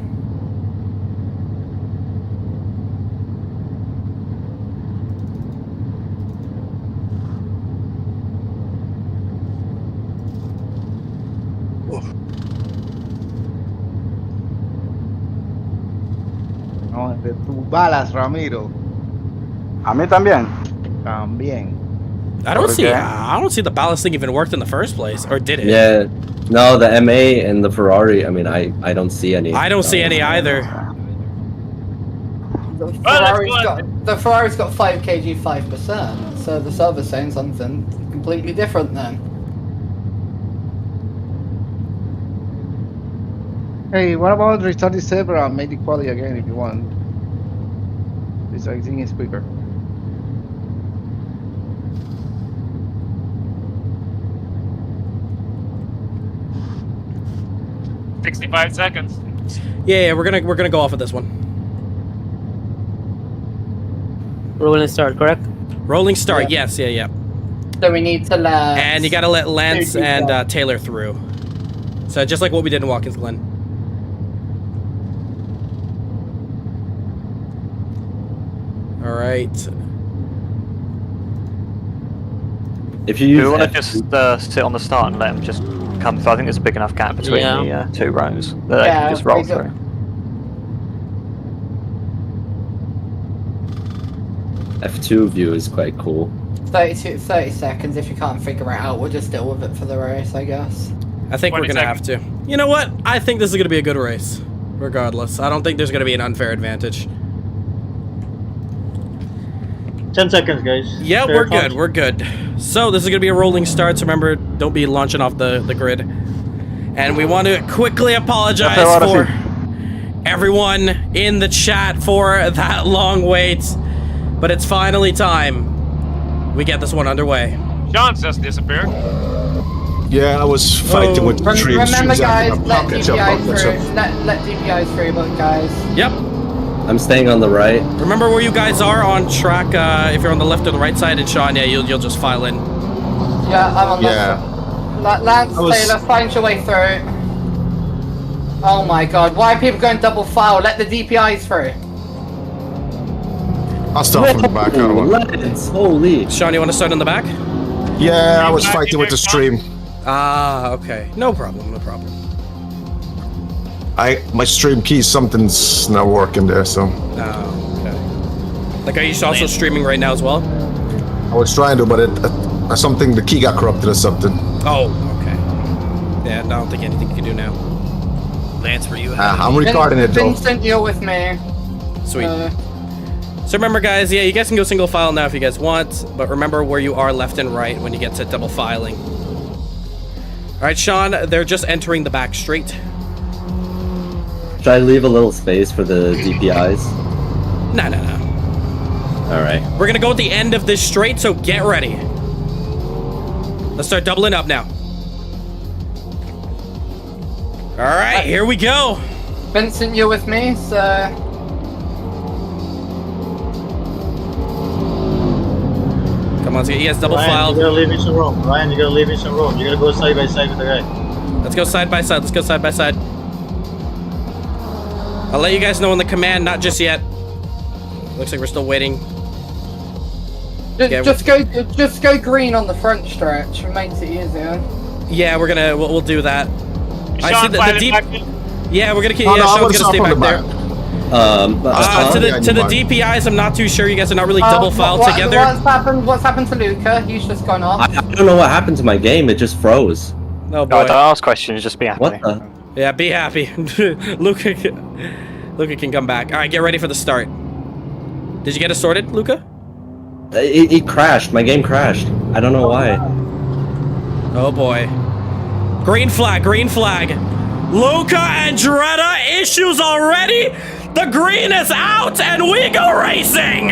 [SPEAKER 3] No, de tus balas, Ramiro.
[SPEAKER 12] A mí también.
[SPEAKER 3] También.
[SPEAKER 2] I don't see.
[SPEAKER 12] Okay.
[SPEAKER 2] I don't see the ballast thing even worked in the first place, or did it?
[SPEAKER 8] Yeah. No, the MA and the Ferrari. I mean, I don't see any.
[SPEAKER 2] I don't see any either.
[SPEAKER 4] The Ferrari's got 5 kg 5%, so the server's saying something completely different then.
[SPEAKER 3] Hey, what about restart the Sebring and make the quali again if you want? This I think is quicker.
[SPEAKER 10] – 65 seconds.
[SPEAKER 2] Yeah, we're gonna go off of this one.
[SPEAKER 9] Rolling start, correct?
[SPEAKER 2] Rolling start. Yes. Yeah.
[SPEAKER 4] So we need to let...
[SPEAKER 2] And you gotta let Lance
[SPEAKER 4] Two people.
[SPEAKER 2] and Taylor through. So just like what we did in Watkins, Glen. All right.
[SPEAKER 8] If you
[SPEAKER 7] Do
[SPEAKER 8] use
[SPEAKER 7] we want
[SPEAKER 8] F-
[SPEAKER 7] to just sit on the start and let them just come through? I think there's a big enough gap between
[SPEAKER 9] Yeah.
[SPEAKER 7] the 2 rows that they can just roll
[SPEAKER 4] we got-
[SPEAKER 7] through.
[SPEAKER 8] F2 view is quite cool.
[SPEAKER 4] 30 seconds. If you can't figure it out, we'll just deal with it for the race, I guess.
[SPEAKER 2] I think we're
[SPEAKER 10] 20
[SPEAKER 2] gonna have to. You know what? I think this is gonna be a good race. Regardless. I don't think there's gonna be an unfair advantage.
[SPEAKER 11] 10 seconds, guys.
[SPEAKER 2] Yeah,
[SPEAKER 11] Fair
[SPEAKER 2] we're good.
[SPEAKER 11] talk.
[SPEAKER 2] We're good. So this is gonna be a rolling start. So remember, don't be launching off the grid. And we want to quickly apologize for everyone in the chat for that long wait. But it's finally time. We get this one underway.
[SPEAKER 10] Sean just disappeared.
[SPEAKER 13] Yeah, I was fighting with the trees.
[SPEAKER 4] Remember, guys, let DPIs through. Let DPIs through, but guys.
[SPEAKER 2] Yep.
[SPEAKER 8] I'm staying on the right.
[SPEAKER 2] Remember where you guys are on track. If you're on the left or the right side, and Sean, yeah, you'll just file in.
[SPEAKER 4] Yeah, I'm on Lance Taylor, find your way through. Oh my god, why are people going double file? Let the DPIs through.
[SPEAKER 13] I'll start from the back. I don't want.
[SPEAKER 8] Holy.
[SPEAKER 2] Sean, you want to start in the back?
[SPEAKER 13] Yeah, I was fighting with the stream.
[SPEAKER 2] Ah, okay. No problem, no problem.
[SPEAKER 13] My stream key, something's not working there, so.
[SPEAKER 2] Oh, okay. Like, are you also streaming right now as well?
[SPEAKER 13] I was trying to, but the key got corrupted or something.
[SPEAKER 2] Oh, okay. Yeah, I don't think anything you can do now. Lance, were you?
[SPEAKER 13] I'm recording it, though.
[SPEAKER 4] Vincent, you're with me.
[SPEAKER 2] Sweet. So remember, guys, yeah, you guys can go single file now if you guys want, but remember where you are left and right when you get to double filing. All right, Sean, they're just entering the back straight.
[SPEAKER 8] Should I leave a little space for the DPIs?
[SPEAKER 2] No.
[SPEAKER 8] All right.
[SPEAKER 2] We're gonna go at the end of this straight, so get ready. Let's start doubling up now. All right, here we go.
[SPEAKER 4] Vincent, you're with me, so...
[SPEAKER 2] Come on, so you guys double file.
[SPEAKER 11] You gotta leave me some room. Ryan, you gotta leave me some room. You gotta go side by side with the guy.
[SPEAKER 2] Let's go side by side. Let's go side by side. I'll let you guys know in the command, not just yet. Looks like we're still waiting.
[SPEAKER 4] Just go green on the front stretch. It makes it easier.
[SPEAKER 2] Yeah, we'll do that. I see the deep. Yeah, we're gonna keep.
[SPEAKER 13] Oh,
[SPEAKER 2] yeah,
[SPEAKER 13] no,
[SPEAKER 2] Sean's gonna stay back there. To the DPIs, I'm not too sure. You guys are not really double filed together.
[SPEAKER 4] What's happened to Luca? He's just gone off.
[SPEAKER 8] I don't know what happened to my game. It just froze.
[SPEAKER 2] Oh boy.
[SPEAKER 7] Don't ask questions. Just be happy.
[SPEAKER 8] What the?
[SPEAKER 2] Yeah, be happy. Luca can come back. All right, get ready for the start. Did you get it sorted, Luca?
[SPEAKER 8] It crashed. My game crashed. I don't know why.
[SPEAKER 2] Oh boy. Green flag, green flag. Luca and Dretta, issues already? The green is out and we go racing!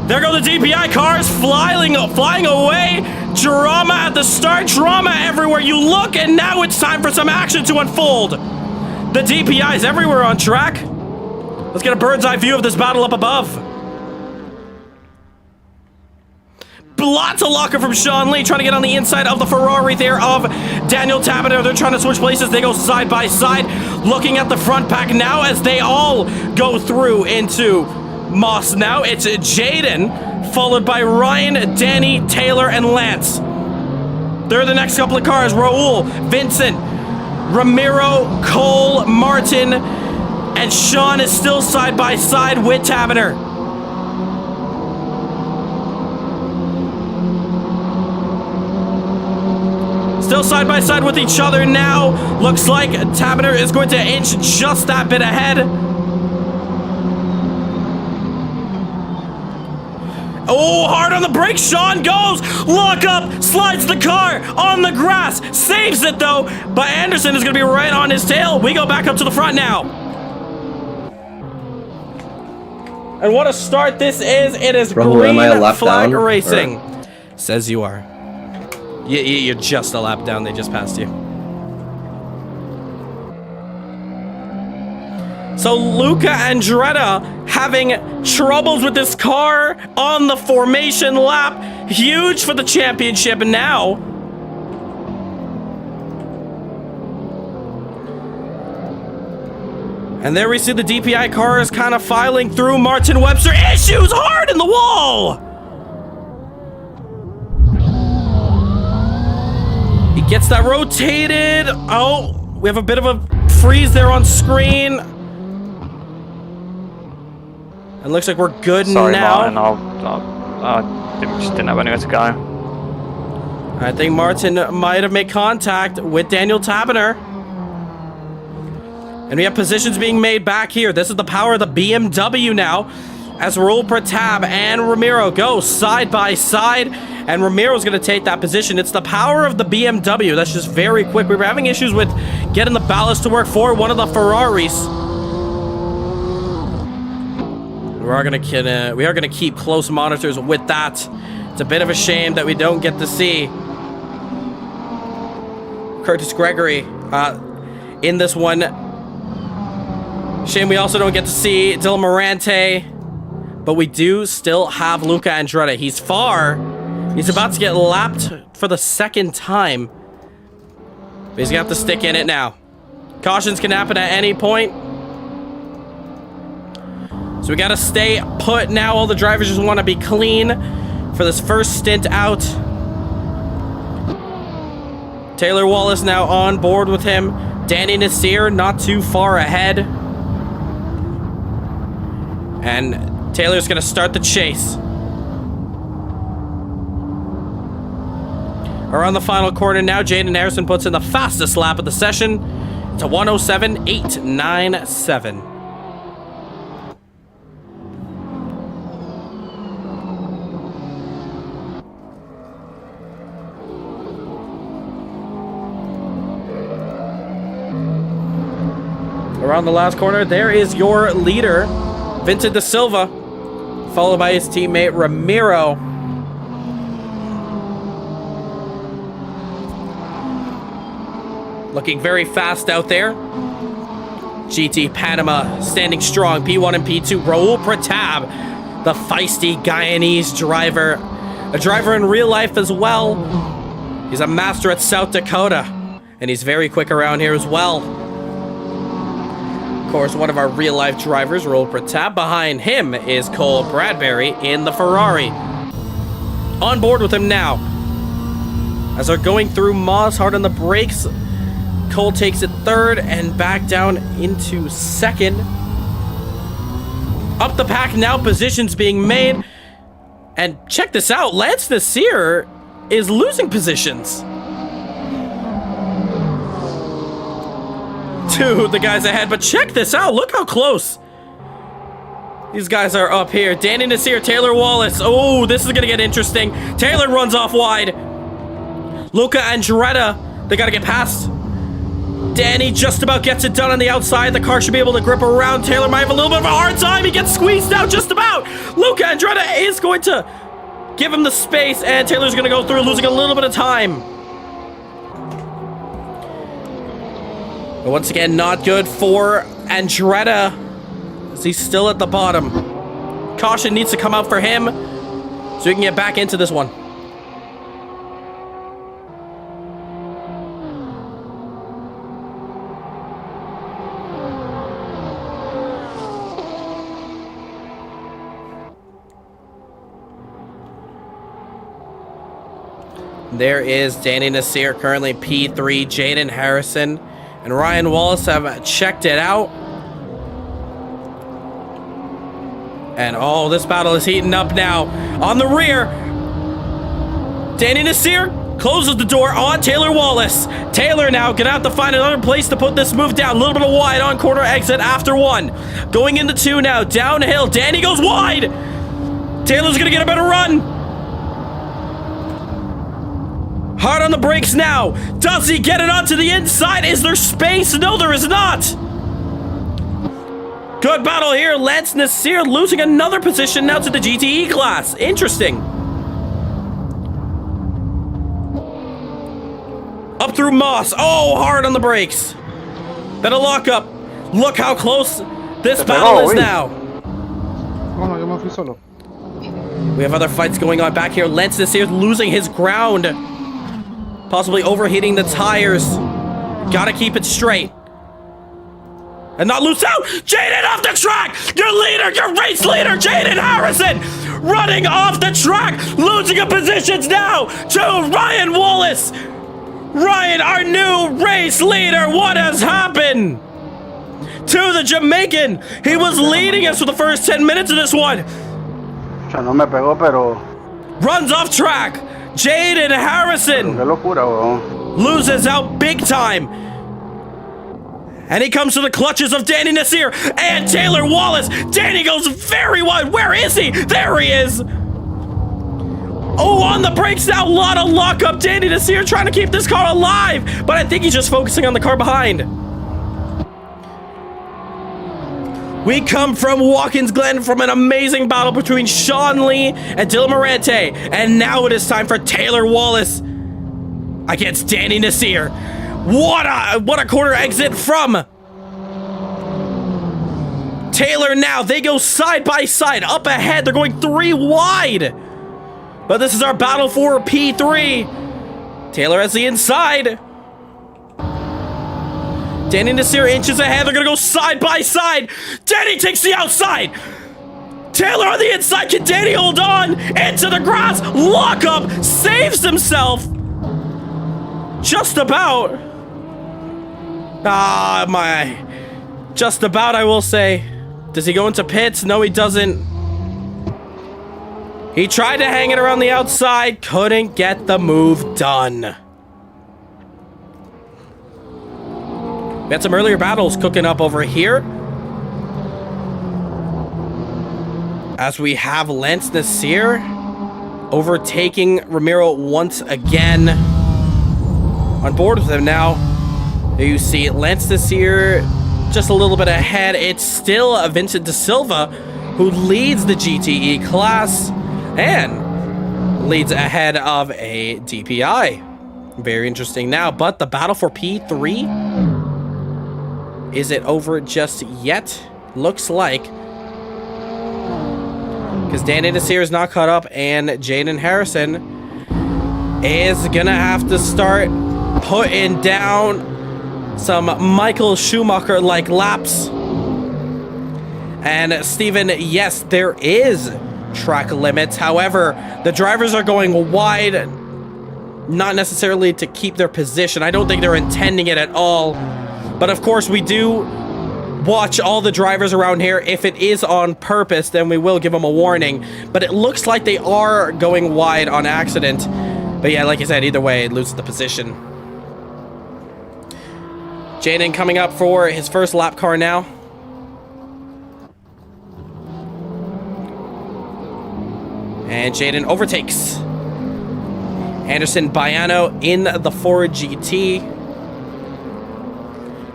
[SPEAKER 2] There go the DPI cars flying away. Drama at the start, drama everywhere you look, and now it's time for some action to unfold. The DPI's everywhere on track. Let's get a bird's eye view of this battle up above. Lots of locker from Sean Lee trying to get on the inside of the Ferrari there of Daniel Tabiter. They're trying to switch places. They go side by side, looking at the front pack now as they all go through into Moss. Now it's Jaden, followed by Ryan, Danny, Taylor, and Lance. They're the next couple of cars. Raul, Vincent, Ramiro, Cole, Martin, and Sean is still side by side with Tabiter. Still side by side with each other now. Looks like Tabiter is going to inch just that bit ahead. Oh, hard on the brakes. Sean goes. Lock up. Slides the car on the grass. Saves it though. But Anderson is going to be right on his tail. We go back up to the front now. And what a start this is. It is
[SPEAKER 8] Bro,
[SPEAKER 2] green
[SPEAKER 8] flag
[SPEAKER 2] down,
[SPEAKER 8] racing.
[SPEAKER 2] Or? Says you are. You're just a lap down. They just passed you. So Luca and Dretta having troubles with this car on the formation lap. Huge for the championship now. And there we see the DPI cars kind of filing through. Martin Webster issues hard in the wall. He gets that rotated. Oh, we have a bit of a freeze there on screen. It looks like we're good
[SPEAKER 7] Sorry,
[SPEAKER 2] now.
[SPEAKER 7] Martin. I just didn't have anywhere to go.
[SPEAKER 2] I think Martin might have made contact with Daniel Taberner. And we have positions being made back here. This is the power of the BMW now. As Raul Pratab and Ramiro go side by side. And Ramiro's going to take that position. It's the power of the BMW. That's just very quick. We were having issues with getting the ballast to work for one of the Ferraris. We are going to keep close monitors with that. It's a bit of a shame that we don't get to see Curtis Gregory in this one. Shame we also don't get to see Dylan Morante. But we do still have Luca Andretti. He's far. He's about to get lapped for the second time. But he's going to have to stick in it now. Cautions can happen at any point. So we got to stay put now. All the drivers just want to be clean for this first stint out. Taylor Wallace now on board with him. Danny Nasir not too far ahead. And Taylor's going to start the chase. Around the final corner now, Jaden Harrison puts in the fastest lap of the session to 107.897. Around the last corner, there is your leader, Vincent Da Silva, followed by his teammate Ramiro. Looking very fast out there. GT Panama standing strong. P1 and P2. Raul Pratab, the feisty Guyanese driver. A driver in real life as well. He's a master at South Dakota. And he's very quick around here as well. Of course, one of our real life drivers, Raul Pratab. Behind him is Cole Bradbury in the Ferrari. On board with him now. As they're going through Moss, hard on the brakes. Cole takes it third and back down into second. Up the pack now, positions being made. And check this out, Lance Nasir is losing positions to the guys ahead. But check this out, look how close these guys are up here. Danny Nasir, Taylor Wallace. Oh, this is gonna get interesting. Taylor runs off wide. Luca Andretti, they gotta get past. Danny just about gets it done on the outside. The car should be able to grip around. Taylor might have a little bit of a hard time. He gets squeezed out just about. Luca Andretti is going to give him the space, and Taylor's going to go through, losing a little bit of time. But once again, not good for Andretti, as he's still at the bottom. Caution needs to come out for him so he can get back into this one. There is Danny Nasir, currently P3. Jaden Harrison and Ryan Wallace have checked it out. And oh, this battle is heating up now. On the rear, Danny Nasir closes the door on Taylor Wallace. Taylor now gonna have to find another place to put this move down. A little bit of wide on corner exit after one. Going into two now, downhill. Danny goes wide. Taylor's gonna get a better run. Hard on the brakes now. Does he get it onto the inside? Is there space? No, there is not. Good battle here. Lance Nasir losing another position now to the GTE class. Interesting. Up through Moss. Oh, hard on the brakes. Better lock up. Look how close this battle is now. We have other fights going on back here. Lance Nasir losing his ground. Possibly overheating the tires. Gotta keep it straight. And not lose out. Jaden off the track. Your leader, your race leader, Jaden Harrison, running off the track. Losing a positions now to Ryan Wallace. Ryan, our new race leader. What has happened? to the Jamaican. He was leading us for the first 10 minutes of this one.
[SPEAKER 12] No me pegó, pero...
[SPEAKER 2] Runs off track. Jaden Harrison
[SPEAKER 12] Qué locura, weón.
[SPEAKER 2] loses out big time. And he comes to the clutches of Danny Nasir and Taylor Wallace. Danny goes very wide. Where is he? There he is. Oh, on the brakes now. A lot of lockup. Danny Nasir trying to keep this car alive. But I think he's just focusing on the car behind. We come from Watkins, Glen, from an amazing battle between Sean Lee and Dylan Morante. And now it is time for Taylor Wallace against Danny Nasir. What a corner exit from Taylor now. They go side by side. Up ahead, they're going 3 wide. But this is our battle for P3. Taylor has the inside. Danny Nasir inches ahead. They're going to go side by side. Danny takes the outside. Taylor on the inside. Can Danny hold on? Into the grass. Lock up. Saves himself. Just about. Just about, I will say. Does he go into pits? No, he doesn't. He tried to hang it around the outside. Couldn't get the move done. We had some earlier battles cooking up over here. As we have Lance Nasir overtaking Ramiro once again. On board with him now. There you see Lance Nasir just a little bit ahead. It's still Vincent De Silva who leads the GTE class and leads ahead of a DPI. Very interesting now, but the battle for P3, is it over just yet? Looks like. Because Danny Nasir is not caught up and Jaden Harrison is gonna have to start putting down some Michael Schumacher-like laps. And Steven, yes, there is track limits. However, the drivers are going wide, not necessarily to keep their position. I don't think they're intending it at all. But of course, we do watch all the drivers around here. If it is on purpose, then we will give them a warning. But it looks like they are going wide on accident. But yeah, like I said, either way, it loses the position. Jaden coming up for his first lap car now. And Jaden overtakes Anderson Baiano in the Ford GT.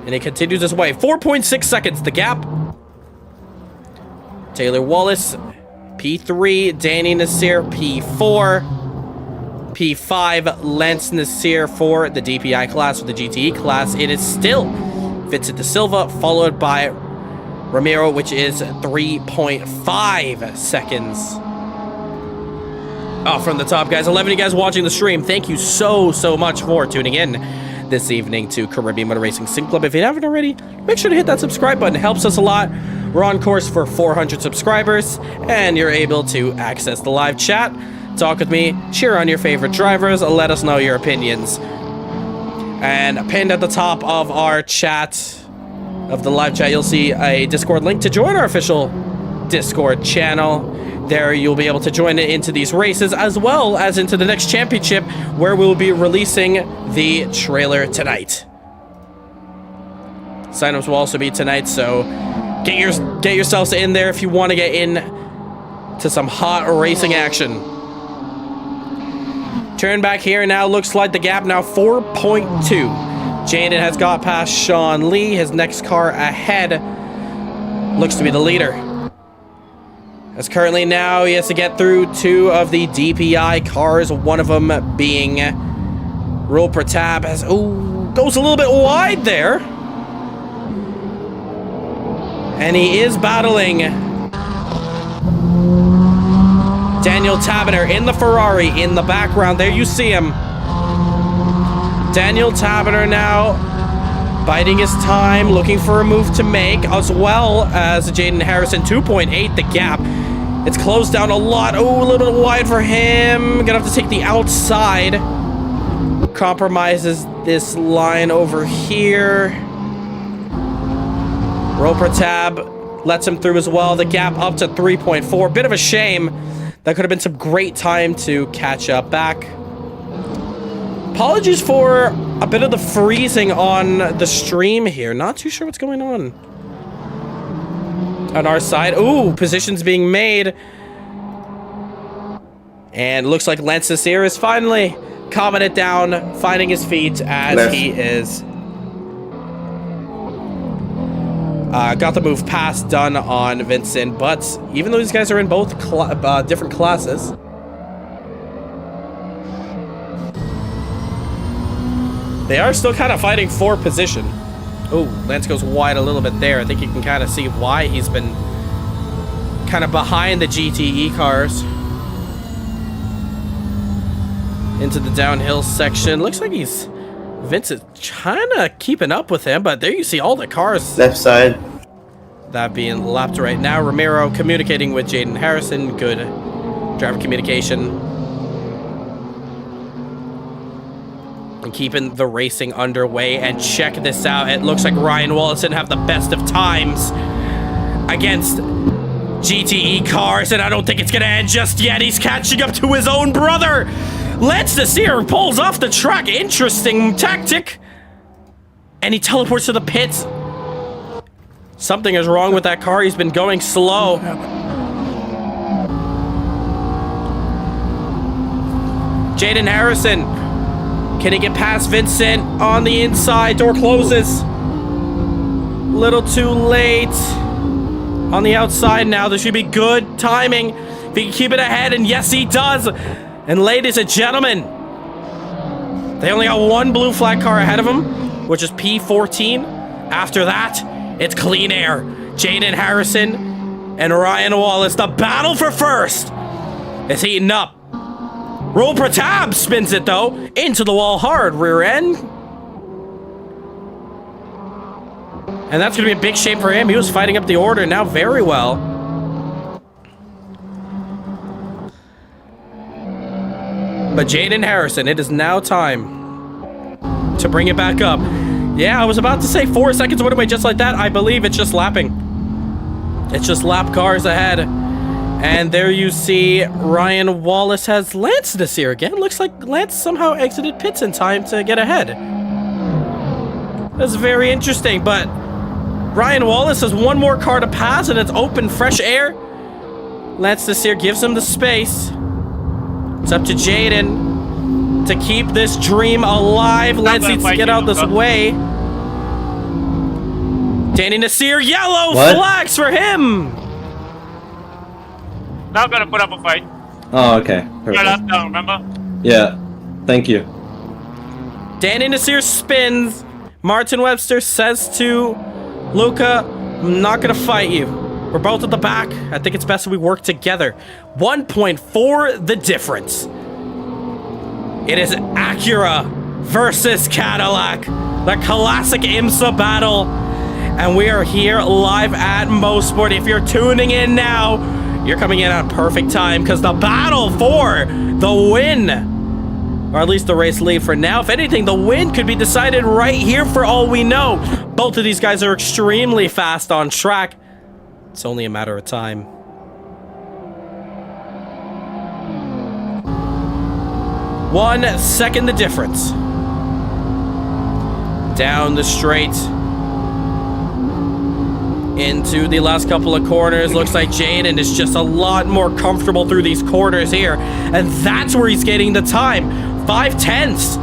[SPEAKER 2] And he continues his way. 4.6 seconds, the gap. Taylor Wallace, P3. Danny Nasir, P4. P5, Lance Nasir for the DPI class. For the GTE class, it is still Vincent De Silva, followed by Ramiro, which is 3.5 seconds. Oh, from the top, guys. 11 of you guys watching the stream. Thank you so much for tuning in this evening to Caribbean Motor Racing Sync Club. If you haven't already, make sure to hit that subscribe button. It helps us a lot. We're on course for 400 subscribers, and you're able to access the live chat. Talk with me, cheer on your favorite drivers, let us know your opinions. And pinned at the top of our chat, of the live chat, you'll see a Discord link to join our official Discord channel. There you'll be able to join into these races as well as into the next championship where we'll be releasing the trailer tonight. Signups will also be tonight, so get yourselves in there if you want to get in to some hot racing action. Turn back here now, looks like the gap now 4.2. Jaden has got past Sean Lee. His next car ahead looks to be the leader. As currently now he has to get through 2 of the DPI cars, one of them being Rule Pratap. As goes a little bit wide there. And he is battling Daniel Taberner in the Ferrari in the background. There you see him. Daniel Taberner now biding his time, looking for a move to make, as well as Jaden Harrison. 2.8 the gap. It's closed down a lot. Oh, a little bit wide for him. Gonna have to take the outside. Compromises this line over here. Roper tab lets him through as well. The gap up to 3.4. Bit of a shame. That could have been some great time to catch up back. Apologies for a bit of the freezing on the stream here. Not too sure what's going on our side. Ooh, positions being made. And looks like Lance here is finally calming it down, finding his feet as he is. Got the move pass done on Vincent, but even though these guys are in both different classes, they are still kind of fighting for position. Oh, Lance goes wide a little bit there. I think you can kind of see why he's been kind of behind the GTE cars. Into the downhill section. Looks like Vincent kind of keeping up with him, but there you see all the cars.
[SPEAKER 6] Left side.
[SPEAKER 2] That being lapped right now. Ramiro communicating with Jaden Harrison. Good driver communication. And keeping the racing underway. And check this out. It looks like Ryan Wallace didn't have the best of times against GTE cars, and I don't think it's going to end just yet. He's catching up to his own brother. Lance Nasir pulls off the track. Interesting tactic. And he teleports to the pits. Something is wrong with that car. He's been going slow. Jaden Harrison. Can he get past Vincent on the inside? Door closes. Little too late. On the outside now. There should be good timing. If he can keep it ahead, and yes, he does. And ladies and gentlemen, they only got one blue flag car ahead of them, which is P14. After that, it's clean air. Jaden Harrison and Ryan Wallace. The battle for first is heating up. Roper tab spins it though. Into the wall hard. Rear end. And that's going to be a big shame for him. He was fighting up the order now very well. But Jaden Harrison, it is now time to bring it back up. Yeah, I was about to say 4 seconds went away just like that. I believe it's just lapping. It's just lap cars ahead. And there you see Ryan Wallace has Lance this year again. Looks like Lance somehow exited pits in time to get ahead. That's very interesting, but Ryan Wallace has one more car to pass and it's open, fresh air. Lance this year gives him the space. It's up to Jaden to keep this dream alive. Lance needs to get out this way. Danny Nasir, yellow flags for him.
[SPEAKER 10] Not gonna put up a fight.
[SPEAKER 8] Oh, okay.
[SPEAKER 10] You're left down, remember?
[SPEAKER 8] Yeah. Thank you.
[SPEAKER 2] Danny Nasir spins. Martin Webster says to Luca, I'm not gonna fight you. We're both at the back. I think it's best that we work together. 1.4 the difference. It is Acura versus Cadillac. The classic IMSA battle. And we are here live at MOSPORT. If you're tuning in now, you're coming in at perfect time because the battle for the win, or at least the race lead for now. If anything, the win could be decided right here for all we know. Both of these guys are extremely fast on track. It's only a matter of time. One second the difference. Down the straight. Into the last couple of corners. Looks like Jaden is just a lot more comfortable through these corners here. And that's where he's getting the time. 5/10.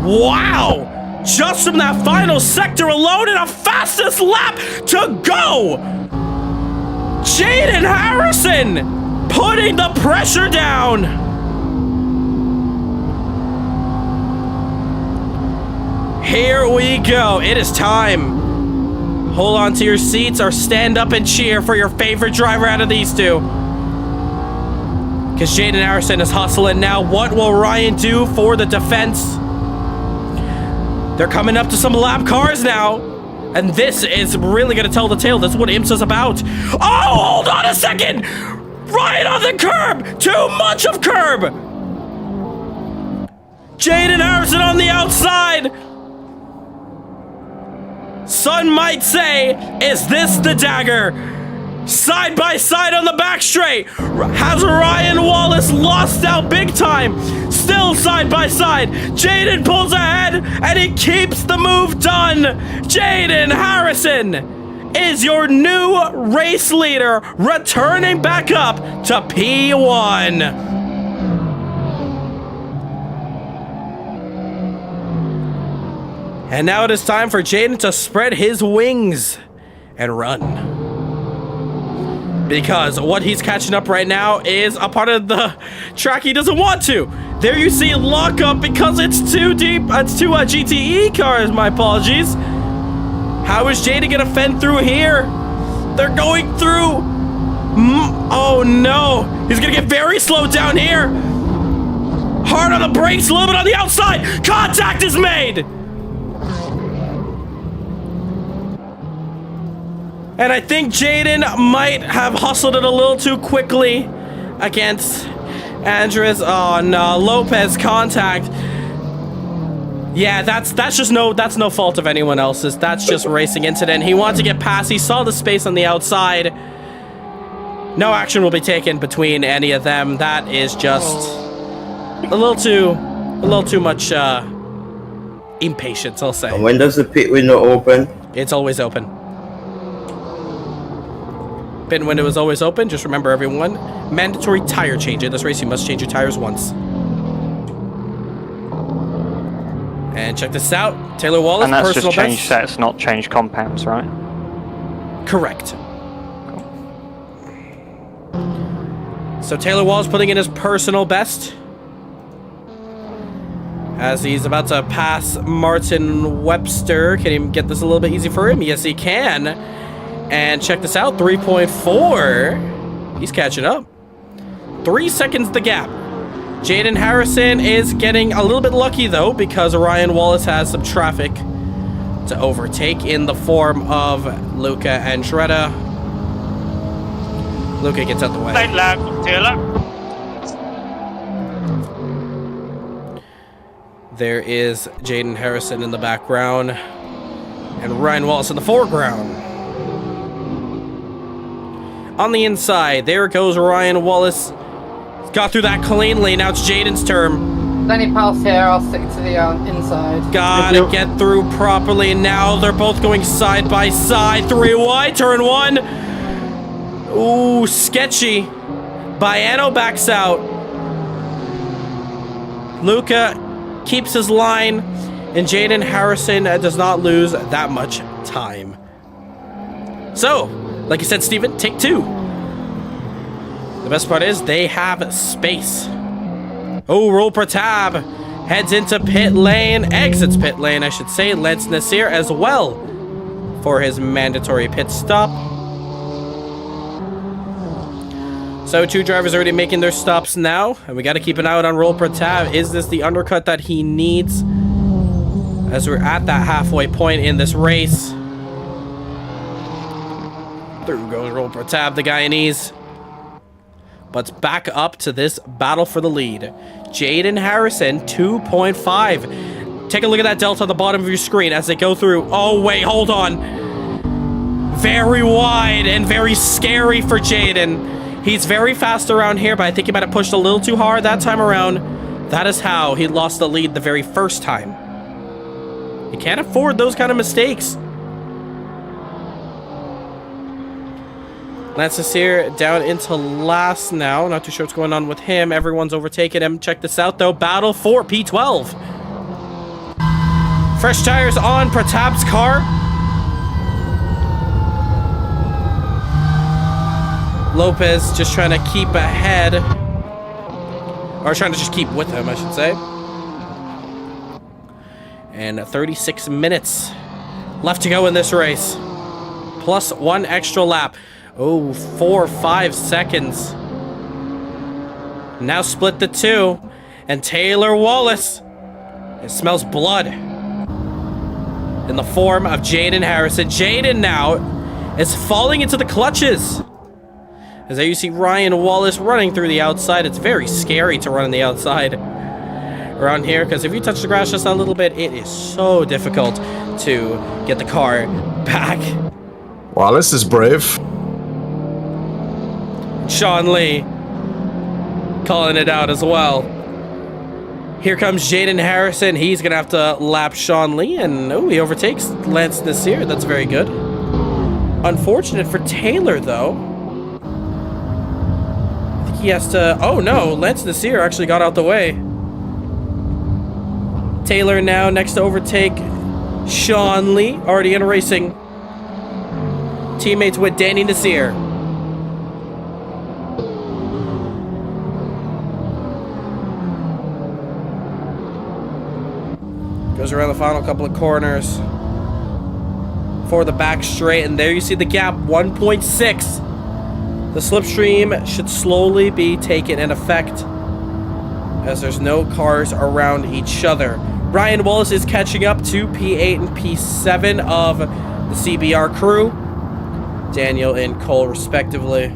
[SPEAKER 2] Wow! Just from that final sector alone and a fastest lap to go! Jaden Harrison putting the pressure down. Here we go. It is time. Hold on to your seats or stand up and cheer for your favorite driver out of these two. Because Jaden Harrison is hustling now. What will Ryan do for the defense? They're coming up to some lap cars now. And this is really going to tell the tale. This is what IMSA's about. Oh, hold on a second! Ryan on the curb! Too much of curb! Jaden Harrison on the outside! Some might say, is this the dagger? Side by side on the back straight. Has Ryan Wallace lost out big time? Still side by side. Jaden pulls ahead and he keeps the move done. Jaden Harrison is your new race leader, returning back up to P1. And now it is time for Jaden to spread his wings and run. Because what he's catching up right now is a part of the track he doesn't want to. There you see lockup because it's too deep. It's two GTE cars, my apologies. How is Jaden gonna fend through here? They're going through. Oh no. He's gonna get very slow down here. Hard on the brakes, a little bit on the outside. Contact is made. And I think Jaden might have hustled it a little too quickly against Andres. Oh no, Lopez contact. Yeah, that's no fault of anyone else's. That's just racing incident. He wanted to get past. He saw the space on the outside. No action will be taken between any of them. That is just a little too much impatience, I'll say.
[SPEAKER 6] And when does the pit window open?
[SPEAKER 2] It's always open. Pit window is always open. Just remember, everyone, mandatory tire change. In this race, you must change your tires once. And check this out. Taylor Wallace,
[SPEAKER 7] and that's
[SPEAKER 2] personal
[SPEAKER 7] just change
[SPEAKER 2] best.
[SPEAKER 7] sets, not change compounds, right?
[SPEAKER 2] Correct. So Taylor Wallace putting in his personal best as he's about to pass Martin Webster. Can he get this a little bit easy for him? Yes, he can. And check this out, 3.4. He's catching up. 3 seconds the gap. Jaden Harrison is getting a little bit lucky, though, because Ryan Wallace has some traffic to overtake in the form of Luca and Shredda. Luca gets out the way.
[SPEAKER 10] Late lap from Taylor.
[SPEAKER 2] There is Jaden Harrison in the background and Ryan Wallace in the foreground. On the inside, there goes Ryan Wallace. He's got through that cleanly. Now it's Jaden's turn.
[SPEAKER 4] Any pass here, I'll stick to the inside.
[SPEAKER 2] Gotta get through properly. Now they're both going side by side. 3 wide, turn 1. Ooh, sketchy. Baiano backs out. Luca keeps his line, and Jaden Harrison does not lose that much time. So, like you said, Steven, take 2. The best part is they have space. Oh, Roll Prattab heads into pit lane, exits pit lane, I should say. Lance Nasir as well for his mandatory pit stop. So 2 drivers already making their stops now, and we got to keep an eye out on Roll Prattab. Is this the undercut that he needs as we're at that halfway point in this race? Through goes Roll Prattab, the guy in ease. But back up to this battle for the lead. Jaden Harrison, 2.5. Take a look at that delta on the bottom of your screen as they go through. Oh, wait, hold on. Very wide and very scary for Jaden. He's very fast around here, but I think he might have pushed a little too hard that time around. That is how he lost the lead the very first time. You can't afford those kind of mistakes. Lance Nasir down into last now. Not too sure what's going on with him. Everyone's overtaken him. Check this out, though. Battle for P12. Fresh tires on Pratap's car. Lopez just trying to keep ahead. Or trying to just keep with him, I should say. And 36 minutes left to go in this race. Plus 1 extra lap. Oh, 4 or 5 seconds. Now split the 2. And Taylor Wallace. It smells blood. In the form of Jaden Harrison. Jaden now is falling into the clutches. As there you see Ryan Wallace running through the outside. It's very scary to run on the outside around here, because if you touch the grass just a little bit, it is so difficult to get the car back.
[SPEAKER 13] Wallace is brave.
[SPEAKER 2] Sean Lee calling it out as well. Here comes Jaden Harrison. He's going to have to lap Sean Lee, and he overtakes Lance Nasir. That's very good. Unfortunate for Taylor, though. I think he has to... Oh, no. Lance Nasir actually got out the way. Taylor now next to overtake Sean Lee. Already in racing. Teammates with Danny Nasir. Goes around the final couple of corners for the back straight, and there you see the gap, 1.6. The slipstream should slowly be taken in effect as there's no cars around each other. Ryan Wallace is catching up to P8 and P7 of the CBR crew. Daniel and Cole respectively.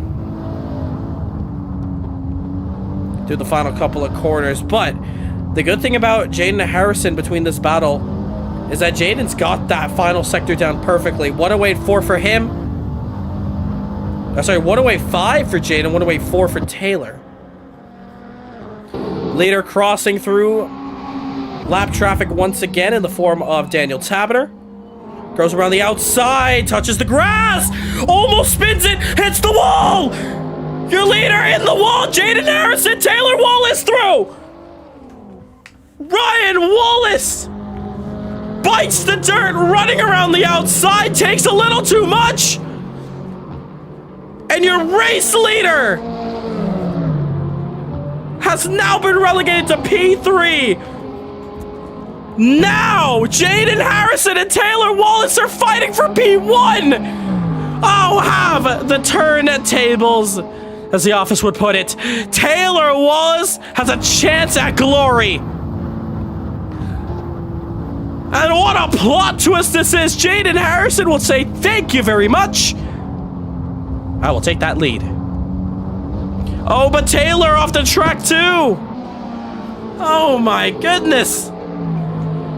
[SPEAKER 2] Through the final couple of corners, but the good thing about Jaden Harrison between this battle is that Jaden's got that final sector down perfectly. 108.4 for him. Sorry, 108.5 for Jaden, 108.4 for Taylor. Later crossing through lap traffic once again in the form of Daniel Tabiter. Goes around the outside, touches the grass, almost spins it, hits the wall! Your leader in the wall, Jaden Harrison, Taylor Wallace through! Ryan Wallace bites the dirt, running around the outside, takes a little too much. And your race leader has now been relegated to P3. Now, Jaden Harrison and Taylor Wallace are fighting for P1. Oh, have the turntables, as the office would put it. Taylor Wallace has a chance at glory. And what a plot twist this is! Jaden Harrison will say, "Thank you very much. I will take that lead." Oh, but Taylor off the track too! Oh my goodness!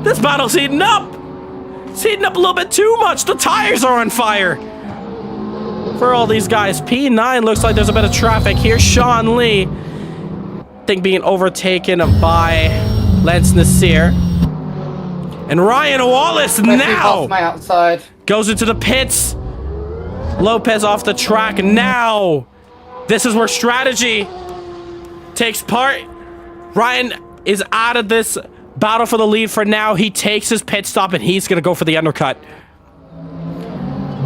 [SPEAKER 2] This battle's heating up! It's heating up a little bit too much! The tires are on fire! For all these guys, P9 looks like there's a bit of traffic. Here's Sean Lee. I think being overtaken by Lance Nasir. And Ryan Wallace now
[SPEAKER 4] my outside.
[SPEAKER 2] goes into the pits. Lopez off the track now. This is where strategy takes part. Ryan is out of this battle for the lead for now. He takes his pit stop and he's going to go for the undercut.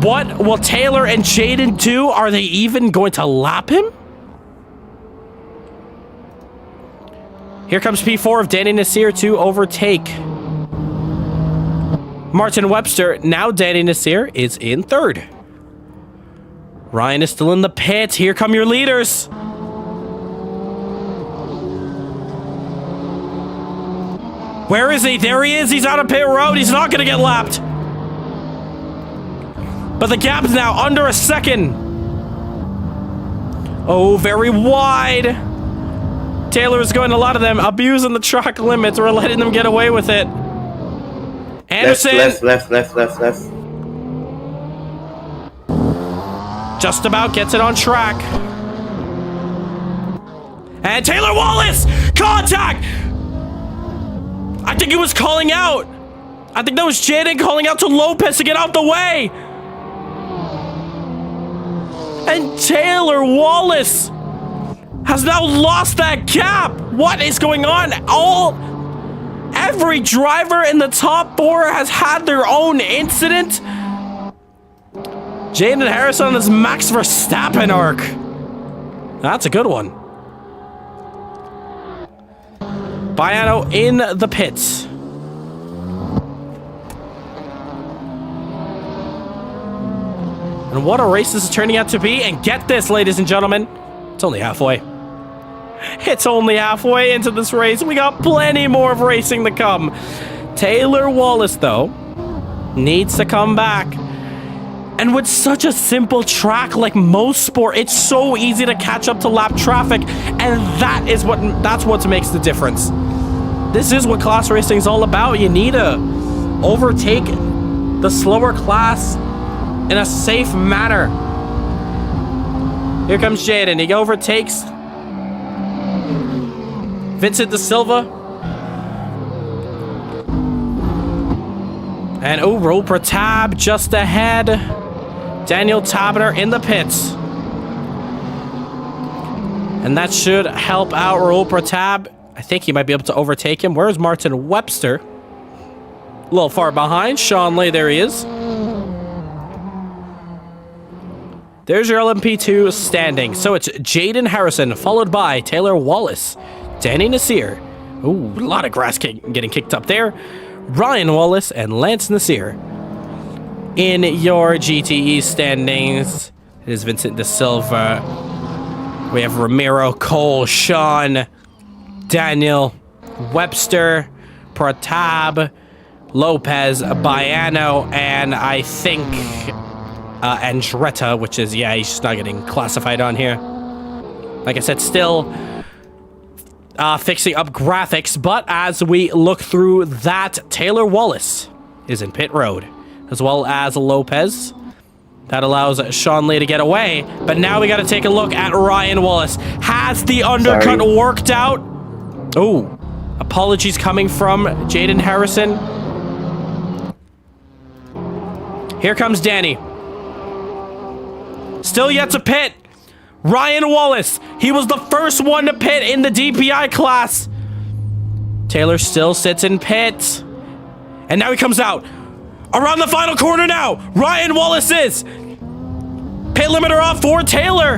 [SPEAKER 2] What will Taylor and Jaden do? Are they even going to lap him? Here comes P4 of Danny Nasir to overtake Martin Webster. Now Danny Nasir is in third. Ryan is still in the pit. Here come your leaders. Where is he? There he is. He's out of pit road. He's not going to get lapped. But the gap is now under a second. Oh, very wide. Taylor is going, a lot of them abusing the track limits. We're letting them get away with it. Anderson.
[SPEAKER 6] Left.
[SPEAKER 2] Just about gets it on track. And Taylor Wallace! Contact! I think he was calling out. I think that was Jaden calling out to Lopez to get out the way. And Taylor Wallace has now lost that gap. What is going on? Every driver in the top four has had their own incident. Jaden Harrison on this Max Verstappen arc. That's a good one. Baiano in the pits. And what a race this is turning out to be. And get this, ladies and gentlemen. It's only halfway. It's only halfway into this race. We got plenty more of racing to come. Taylor Wallace, though, needs to come back. And with such a simple track like MOSPORT, it's so easy to catch up to lap traffic. And that's what makes the difference. This is what class racing is all about. You need to overtake the slower class in a safe manner. Here comes Jaden. He overtakes Vincent De Silva. And Raul Pratab just ahead. Daniel Tabner in the pits. And that should help out Raul Pratab. I think he might be able to overtake him. Where's Martin Webster? A little far behind. Sean Lee, there he is. There's your LMP2 standing. So it's Jaden Harrison, followed by Taylor Wallace, Danny Nasir. Ooh, a lot of grass getting kicked up there. Ryan Wallace and Lance Nasir. In your GTE standings, it is Vincent De Silva. We have Ramiro, Cole, Sean, Daniel, Webster, Pratab, Lopez, Baiano, and I think Andretta, which is, yeah, he's just not getting classified on here. Like I said, still fixing up graphics, but as we look through that, Taylor Wallace is in pit road, as well as Lopez. That allows Sean Lee to get away, but now we got to take a look at Ryan Wallace. Has the undercut worked out? Oh, apologies coming from Jaden Harrison. Here comes Danny. Still yet to pit. Ryan Wallace. He was the first one to pit in the DPI class. Taylor still sits in pit. And now he comes out. Around the final corner now. Ryan Wallace is. Pit limiter off for Taylor.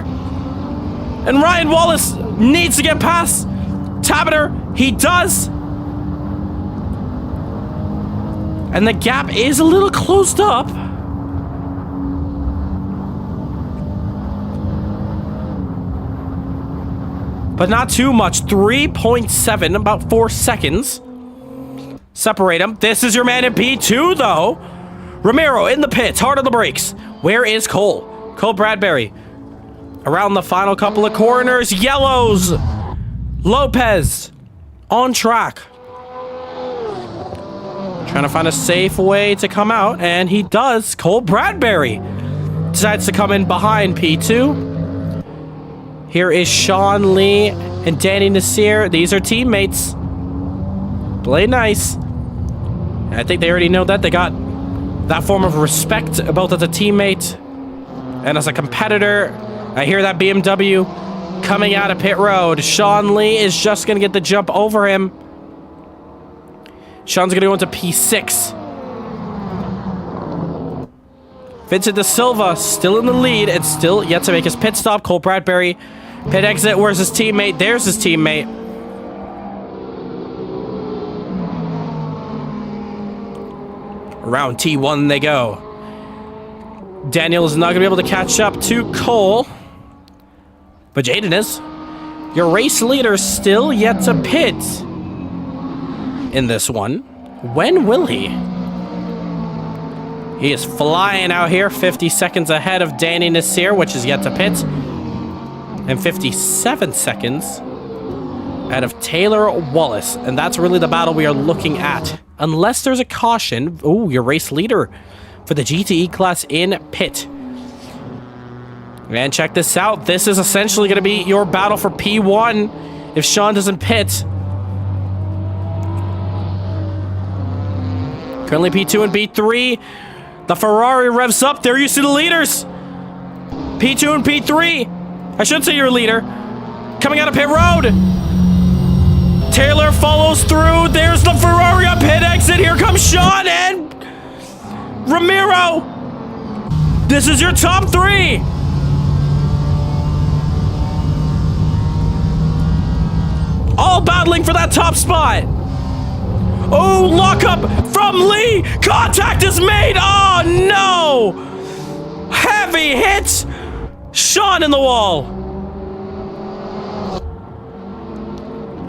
[SPEAKER 2] And Ryan Wallace needs to get past Tabiter. He does. And the gap is a little closed up. But not too much. 3.7, about 4 seconds. Separate them. This is your man in P2, though. Ramiro in the pits, hard on the brakes. Where is Cole? Cole Bradbury. Around the final couple of corners. Yellows. Lopez. On track. Trying to find a safe way to come out, and he does. Cole Bradbury decides to come in behind P2. Here is Sean Lee and Danny Nasir. These are teammates. Play nice. And I think they already know that. They got that form of respect, both as a teammate and as a competitor. I hear that BMW coming out of pit road. Sean Lee is just going to get the jump over him. Sean's going to go into P6. Vincent De Silva still in the lead and still yet to make his pit stop. Cole Bradbury. Pit exit. Where's his teammate? There's his teammate. Around T1 they go. Daniel is not going to be able to catch up to Cole. But Jaden is. Your race leader still yet to pit in this one. When will he? He is flying out here, 50 seconds ahead of Danny Nasir, which is yet to pit. And 57 seconds out of Taylor Wallace. And that's really the battle we are looking at. Unless there's a caution. Oh, your race leader for the GTE class in pit. And check this out. This is essentially going to be your battle for P1 if Sean doesn't pit. Currently P2 and P3. The Ferrari revs up. They're used to the leaders. P2 and P3. I should say your leader. Coming out of pit road. Taylor follows through. There's the Ferrari on pit exit. Here comes Sean and Ramiro. This is your top three. All battling for that top spot. Oh, lockup from Lee. Contact is made. Oh, no. Heavy hit. Sean in the wall.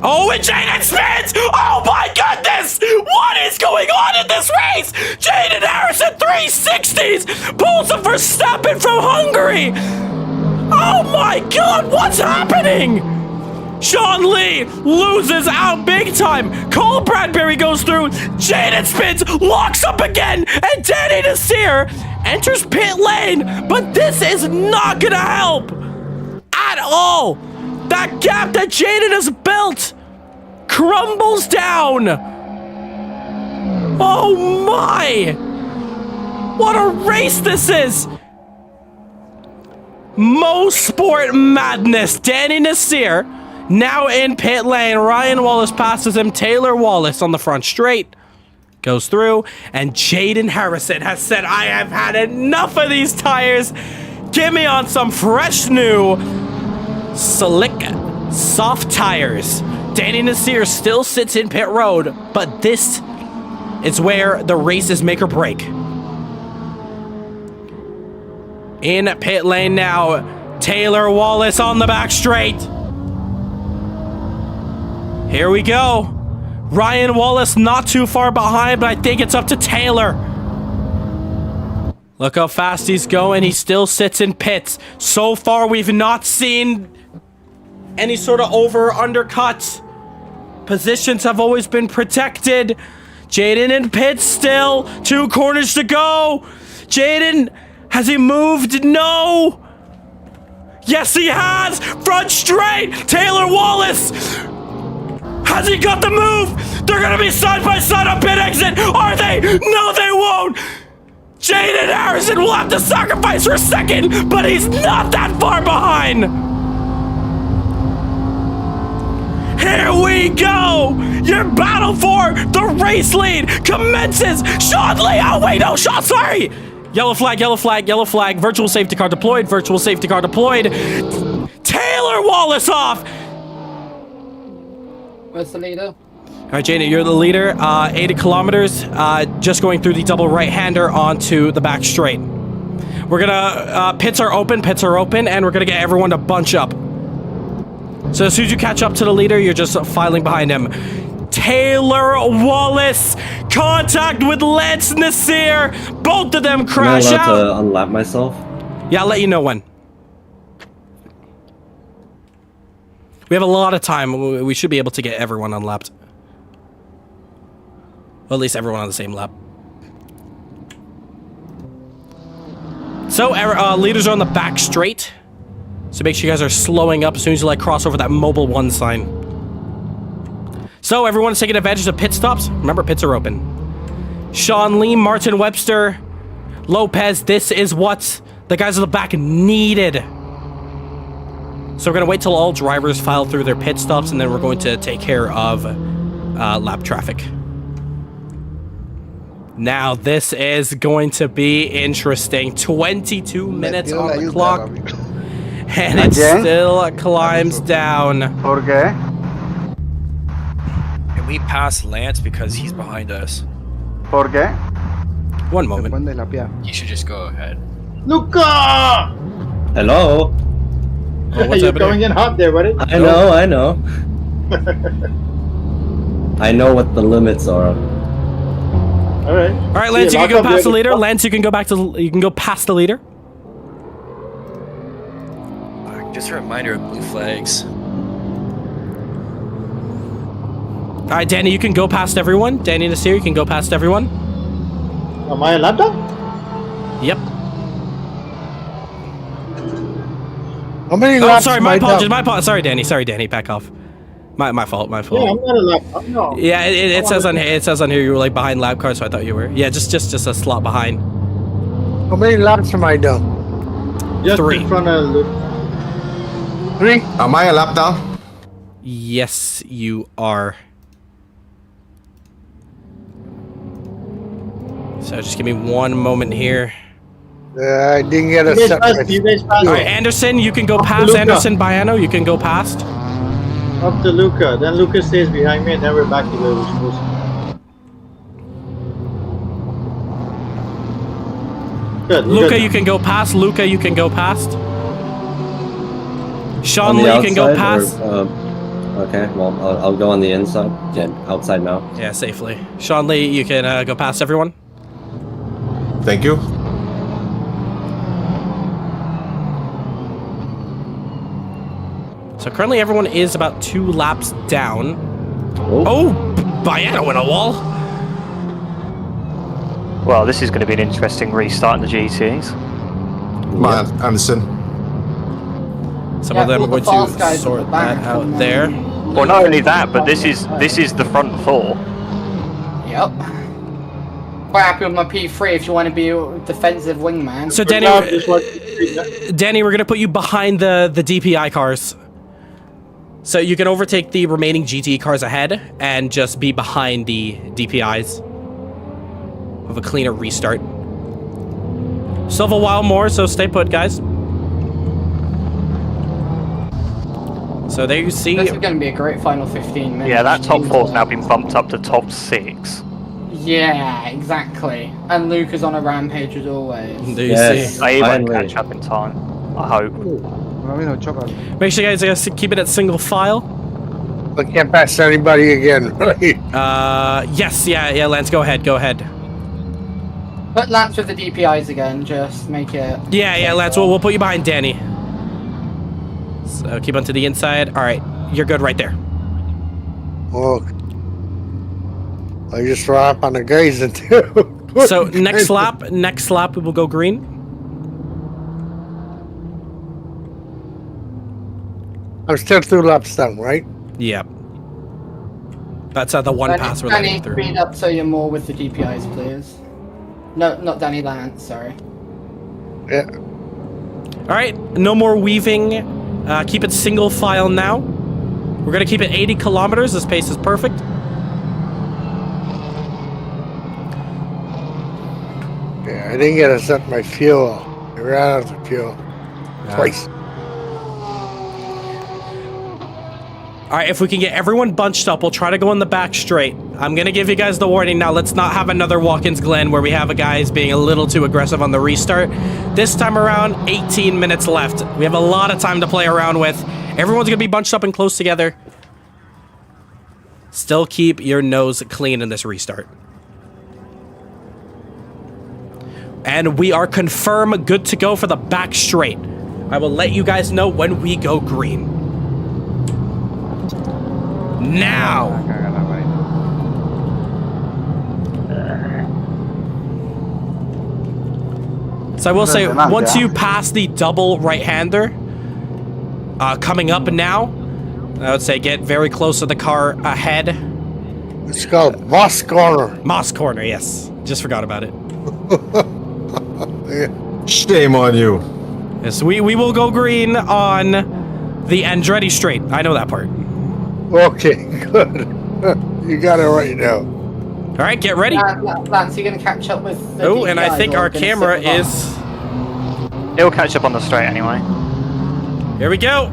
[SPEAKER 2] Oh, and Jaden spins. Oh, my goodness. What is going on in this race? Jaden Harrison 360s. Pulls a Verstappen from Hungary. Oh, my God. What's happening? Sean Lee loses out big time. Cole Bradbury goes through. Jaden spins, locks up again, and Danny Nasir enters pit lane, but this is not gonna help at all. That gap that Jaden has built crumbles down. Oh my! What a race this is! MOSPORT madness. Danny Nasir now in pit lane. Ryan Wallace passes him. Taylor Wallace on the front straight goes through, and Jaden Harrison has said, I have had enough of these tires. Give me on some fresh new slick soft tires. Danny Nasir still sits in pit road, but this is where the race is make or break. In pit lane now, Taylor Wallace on the back straight. Here we go. Ryan Wallace not too far behind, but I think it's up to Taylor. Look how fast he's going. He still sits in pits. So far, we've not seen any sort of over or undercut. Positions have always been protected. Jaden in pits still. 2 corners to go. Jaden, has he moved? No. Yes, he has. Front straight. Taylor Wallace. Has he got the move? They're gonna be side by side on pit exit. Are they? No, they won't. Jaden Harrison will have to sacrifice for a second, but he's not that far behind. Here we go. Your battle for the race lead commences. Sean Lee. Oh, wait, no, Sean, sorry. Yellow flag, yellow flag, yellow flag. Virtual safety car deployed. Virtual safety car deployed. Taylor Wallace off.
[SPEAKER 4] Where's the leader?
[SPEAKER 2] All right, Jaden, you're the leader. 80 kilometers, just going through the double right-hander onto the back straight. We're gonna, pits are open, and we're gonna get everyone to bunch up. So as soon as you catch up to the leader, you're just filing behind him. Taylor Wallace, contact with Lance Nasir. Both of them crash
[SPEAKER 8] Am I
[SPEAKER 2] out.
[SPEAKER 8] allowed to unlap myself?
[SPEAKER 2] Yeah, I'll let you know when. We have a lot of time. We should be able to get everyone unlapped. Well, at least everyone on the same lap. So, leaders are on the back straight. So make sure you guys are slowing up as soon as you cross over that Mobile 1 sign. So everyone's taking advantage of pit stops. Remember, pits are open. Sean Lee, Martin Webster, Lopez. This is what the guys at the back needed. So we're going to wait till all drivers file through their pit stops, and then we're going to take care of lap traffic. Now, this is going to be interesting. 22 minutes on the clock. And it still climbs down.
[SPEAKER 12] ¿Por qué?
[SPEAKER 14] Can we pass Lance because he's behind us?
[SPEAKER 12] ¿Por qué?
[SPEAKER 2] One moment.
[SPEAKER 14] You should just go ahead.
[SPEAKER 11] Luca!
[SPEAKER 8] Hello?
[SPEAKER 2] Oh, what's
[SPEAKER 11] You're going in hot there, buddy.
[SPEAKER 8] I know. I know what the limits are.
[SPEAKER 11] All right.
[SPEAKER 2] All right, Lance, you can go past the leader. Lance, you can go past the leader.
[SPEAKER 14] Just a reminder of blue flags.
[SPEAKER 2] All right, Danny, you can go past everyone. Danny Nasir, you can go past everyone.
[SPEAKER 11] Am I a laptop?
[SPEAKER 2] Yep.
[SPEAKER 5] How many
[SPEAKER 2] Oh,
[SPEAKER 5] laps
[SPEAKER 2] sorry,
[SPEAKER 5] am
[SPEAKER 2] my
[SPEAKER 5] I
[SPEAKER 2] apologies.
[SPEAKER 5] down?
[SPEAKER 2] Sorry, Danny, back off. My fault.
[SPEAKER 11] Yeah, I'm not a laptop. No.
[SPEAKER 2] Yeah, it says on here you were like behind lap car, so I thought you were. Yeah, just a slot behind.
[SPEAKER 5] How many laps am I down?
[SPEAKER 11] Just
[SPEAKER 2] 3.
[SPEAKER 11] in front of Luke.
[SPEAKER 5] 3?
[SPEAKER 13] Am I a lap down?
[SPEAKER 2] Yes, you are. So just give me one moment here.
[SPEAKER 5] I didn't get a
[SPEAKER 11] You guys
[SPEAKER 5] set.
[SPEAKER 11] passed, you guys passed.
[SPEAKER 2] All right, Anderson, you can go past.
[SPEAKER 11] Luca.
[SPEAKER 2] Anderson, Baiano, you can go past.
[SPEAKER 11] Up to Luca. Then Luca stays behind me, and then we're back to where we're supposed to. Good.
[SPEAKER 2] Luca, you can go past. Luca, you can go past. Sean
[SPEAKER 8] On the
[SPEAKER 2] Lee, you can go
[SPEAKER 8] outside,
[SPEAKER 2] past.
[SPEAKER 8] Okay, well, I'll go on the inside. Yeah, outside now.
[SPEAKER 2] Yeah, safely. Sean Lee, you can go past everyone.
[SPEAKER 13] Thank you.
[SPEAKER 2] So currently everyone is about 2 laps down. Oh, Baiano in a wall.
[SPEAKER 7] Well, this is going to be an interesting restart in the GTs.
[SPEAKER 13] Man, Anderson.
[SPEAKER 2] Some of them are going to sort that out there.
[SPEAKER 7] Well, not only that, but this is the front four.
[SPEAKER 4] Yep. Quite happy with my P3 if you want to be a defensive wingman.
[SPEAKER 2] So Danny, we're gonna put you behind the DPI cars, so you can overtake the remaining GT cars ahead and just be behind the DPIs. Of a cleaner restart. Still have a while more, so stay put, guys. So there you see.
[SPEAKER 4] This is going to be a great final 15 minutes.
[SPEAKER 7] Yeah, that top four's now been bumped up to top 6.
[SPEAKER 4] Yeah, exactly. And Luke is on a rampage as always.
[SPEAKER 2] There you see.
[SPEAKER 7] He won't catch up in time, I hope.
[SPEAKER 2] Make sure you guys keep it at single file.
[SPEAKER 5] I can't pass anybody again, right?
[SPEAKER 2] Yes, yeah, Lance, go ahead.
[SPEAKER 4] Put Lance with the DPIs again, just make it...
[SPEAKER 2] Yeah, Lance, we'll put you behind Danny. So keep on to the inside. All right, you're good right there.
[SPEAKER 5] Look. I just ran up on the guys and
[SPEAKER 2] So next lap, we will go green.
[SPEAKER 5] I'm still 2 laps down, right?
[SPEAKER 2] Yep. That's the one pass we're letting through.
[SPEAKER 4] Speed up so you're more with the DPIs, please. No, not Danny, Lance, sorry.
[SPEAKER 5] Yeah.
[SPEAKER 2] All right, no more weaving. Keep it single file now. We're gonna keep it 80 kilometers. This pace is perfect.
[SPEAKER 5] Yeah, I didn't get to set my fuel. I ran out of fuel. Twice.
[SPEAKER 2] All right, if we can get everyone bunched up, we'll try to go in the back straight. I'm going to give you guys the warning now. Let's not have another Watkins Glen where we have a guys being a little too aggressive on the restart. This time around, 18 minutes left. We have a lot of time to play around with. Everyone's going to be bunched up and close together. Still keep your nose clean in this restart. And we are confirmed good to go for the back straight. I will let you guys know when we go green. Now! So I will say, once you pass the double right-hander, coming up now, I would say get very close to the car ahead.
[SPEAKER 5] It's called Moss Corner.
[SPEAKER 2] Moss Corner, yes. Just forgot about it.
[SPEAKER 13] Shame on you.
[SPEAKER 2] Yes, we will go green on the Andretti straight. I know that part.
[SPEAKER 5] Okay, good. You got it right now.
[SPEAKER 2] All right, get ready.
[SPEAKER 4] Lance, you're going to catch up with the
[SPEAKER 2] Oh, and I
[SPEAKER 4] DPIs,
[SPEAKER 2] think
[SPEAKER 4] or
[SPEAKER 2] our
[SPEAKER 4] gonna
[SPEAKER 2] camera
[SPEAKER 4] sit with
[SPEAKER 2] is...
[SPEAKER 4] us?
[SPEAKER 7] It'll catch up on the straight anyway.
[SPEAKER 2] Here we go.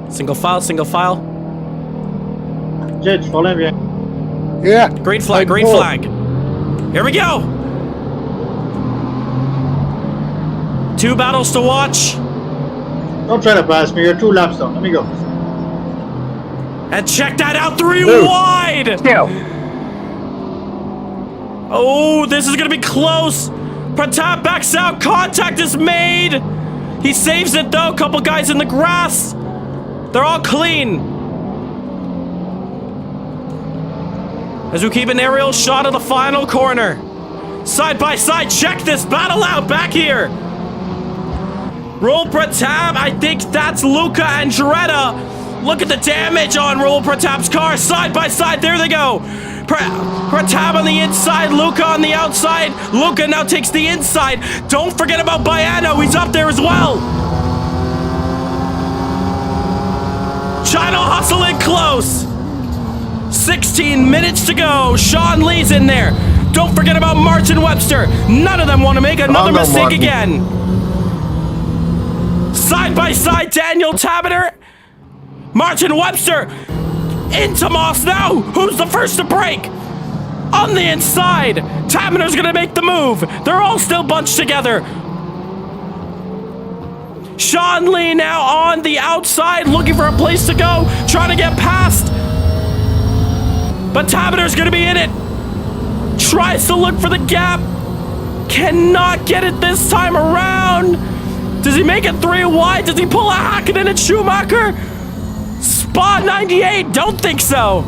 [SPEAKER 2] Single file, single file.
[SPEAKER 11] Judge, follow me.
[SPEAKER 5] Yeah.
[SPEAKER 2] Green flag, green flag. Here we go. 2 battles to watch.
[SPEAKER 11] Don't try to pass me, you're 2 laps down. Let me go.
[SPEAKER 2] And check that out, 3 wide. Oh, this is gonna be close. Petit backs out, contact is made. He saves it though, couple guys in the grass. They're all clean. As we keep an aerial shot of the final corner. Side by side, check this battle out back here. Roll Petit, I think that's Luca and Juretta. Look at the damage on Roll Pretap's car. Side by side, there they go. Pretap on the inside, Luca on the outside. Luca now takes the inside. Don't forget about Baiano, he's up there as well. Trying to hustle in close. 16 minutes to go. Sean Lee's in there. Don't forget about Martin Webster. None of them want to make another mistake again. Side by side, Daniel Tabiter. Martin Webster into Moss now. Who's the first to break? On the inside. Tabiter's going to make the move. They're all still bunched together. Sean Lee now on the outside, looking for a place to go, trying to get past. But Tabiter's gonna be in it. Tries to look for the gap. Cannot get it this time around. Does he make it 3 wide? Does he pull a Hakkinen and Schumacher? spot 98. Don't think so.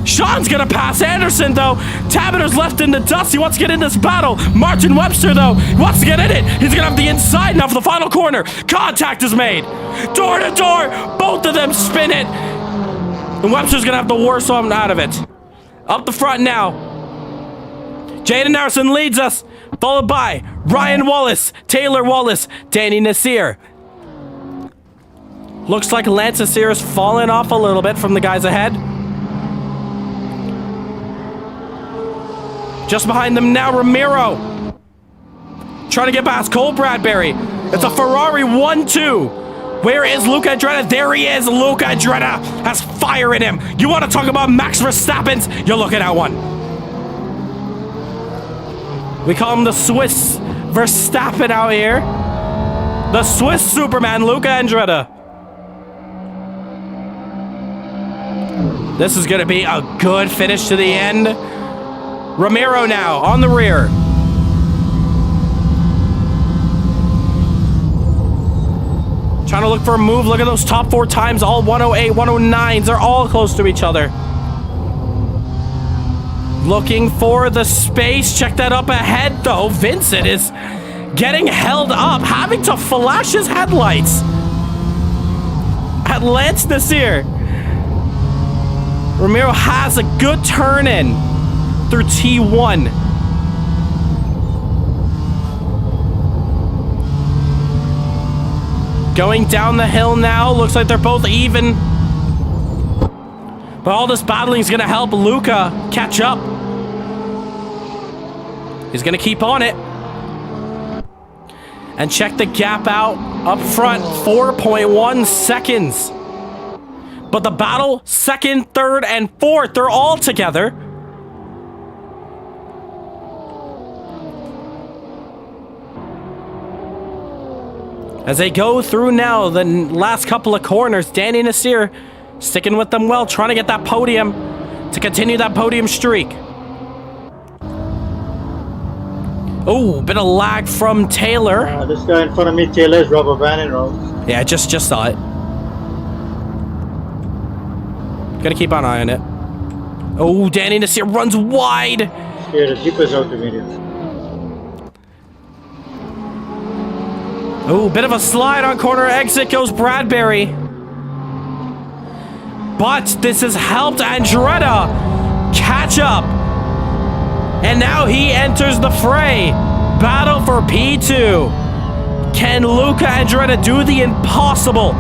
[SPEAKER 2] Sean's gonna pass Anderson though. Tabitter's left in the dust. He wants to get in this battle. Martin Webster though wants to get in it. He's gonna have the inside now for the final corner. Contact is made. Door to door. Both of them spin it. And Webster's gonna have the worst one out of it. Up the front now. Jaden Harrison leads us. Followed by Ryan Wallace, Taylor Wallace, Danny Nasir. Looks like Lance Nasir is falling off a little bit from the guys ahead. Just behind them now, Ramiro. Trying to get past Cole Bradbury. It's a Ferrari 1-2. Where is Luca Andretti? There he is. Luca Andretti has fire in him. You want to talk about Max Verstappen's? You're looking at one. We call him the Swiss Verstappen out here. The Swiss Superman, Luca Andretti. This is going to be a good finish to the end. Ramiro now on the rear. Trying to look for a move. Look at those top 4 times. All 108, 109s. They're all close to each other. Looking for the space. Check that up ahead, though. Vincent is getting held up, having to flash his headlights at Lance Nasir. Ramiro has a good turn in through T1. Going down the hill now. Looks like they're both even. But all this battling is going to help Luca catch up. He's going to keep on it. And check the gap out up front. 4.1 seconds. But the battle, second, third, and fourth, they're all together. As they go through now, the last couple of corners, Danny Nasir sticking with them well, trying to get that podium to continue that podium streak. Oh, bit of lag from Taylor.
[SPEAKER 11] This guy in front of me, Taylor's rubber banding wrong.
[SPEAKER 2] Yeah, just saw it. Gotta keep an eye on it. Oh, Danny Nasir runs wide.
[SPEAKER 11] Scared the jeepers out of me.
[SPEAKER 2] Oh, bit of a slide on corner exit goes Bradbury. But this has helped Andretti catch up. And now he enters the fray. Battle for P2. Can Luca Andretti do the impossible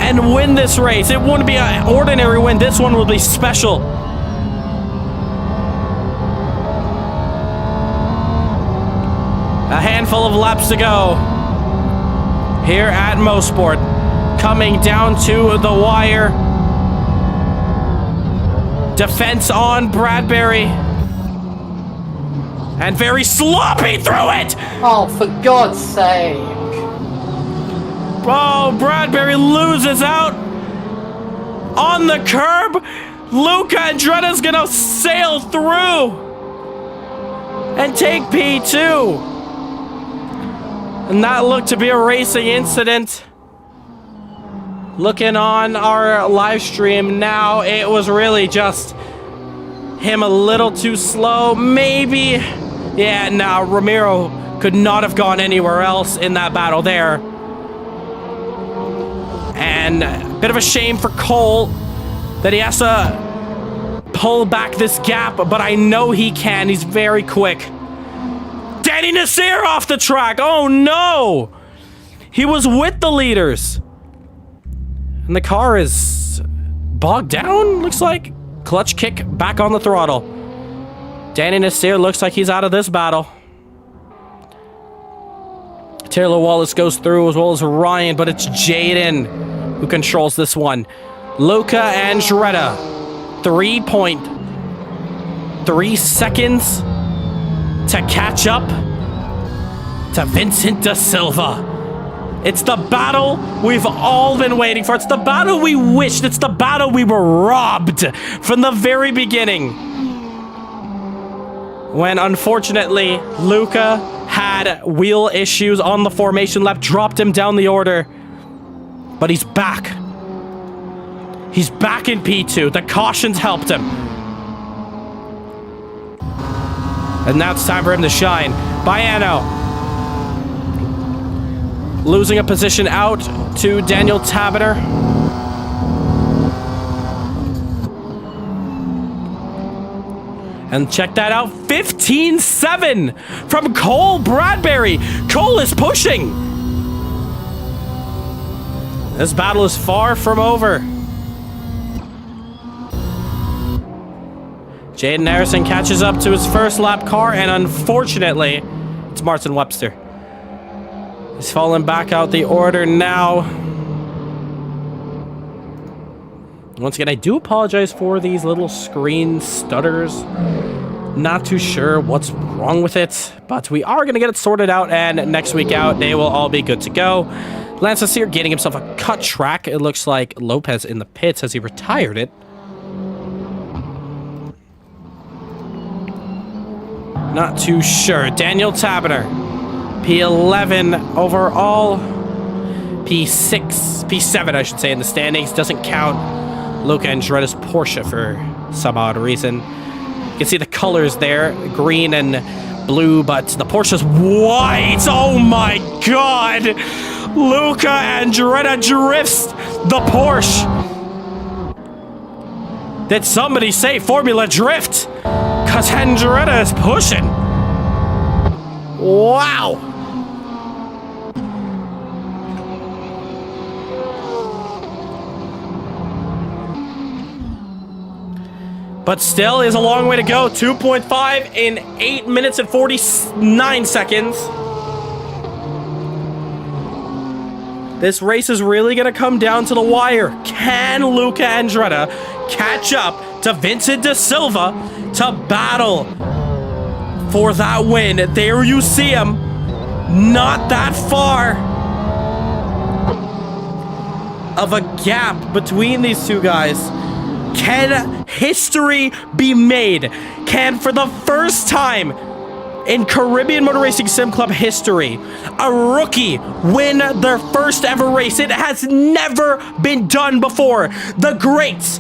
[SPEAKER 2] and win this race? It wouldn't be an ordinary win. This one will be special. A handful of laps to go here at MOSPORT. Coming down to the wire. Defense on Bradbury. And very sloppy through it!
[SPEAKER 4] Oh, for God's sake.
[SPEAKER 2] Oh, Bradbury loses out on the curb. Luca Andretti's gonna sail through and take P2. And that looked to be a racing incident. Looking on our live stream now, it was really just him a little too slow. Maybe. Yeah, no, Ramiro could not have gone anywhere else in that battle there. And a bit of a shame for Cole that he has to pull back this gap, but I know he can. He's very quick. Danny Nasir off the track. Oh no! He was with the leaders. And the car is bogged down, looks like. Clutch kick back on the throttle. Danny Nasir looks like he's out of this battle. Taylor Wallace goes through as well as Ryan, but it's Jaden who controls this one. Luca Andretti, 3.3 seconds to catch up to Vincent Da Silva. It's the battle we've all been waiting for. It's the battle we wished. It's the battle we were robbed from the very beginning. When, unfortunately, Luca had wheel issues on the formation lap, dropped him down the order. But he's back. He's back in P2. The cautions helped him. And now it's time for him to shine. Baiano losing a position out to Daniel Tabiner. And check that out, 15-7 from Cole Bradbury. Cole is pushing. This battle is far from over. Jaden Harrison catches up to his first lap car, and unfortunately, it's Martin Webster. He's fallen back out the order now. Once again, I do apologize for these little screen stutters. Not too sure what's wrong with it, but we are going to get it sorted out, and next week out, they will all be good to go. Lance Nasir getting himself a cut track. It looks like Lopez in the pits as he retired it. Not too sure. Daniel Tabiner, P11 overall. P7, I should say, in the standings. Doesn't count Luca Andretti's Porsche for some odd reason. You can see the colors there, green and blue, but the Porsche's white. Oh my God! Luca Andretti drifts the Porsche. Did somebody say Formula Drift? Because Andretti is pushing. Wow. But still is a long way to go. 2.5 in 8 minutes and 49 seconds. This race is really going to come down to the wire. Can Luca Andretti catch up to Vincent De Silva to battle for that win? There you see him. Not that far of a gap between these two guys. Can history be made? Can, for the first time in Caribbean Motor Racing Sim Club history, a rookie win their first ever race? It has never been done before. The greats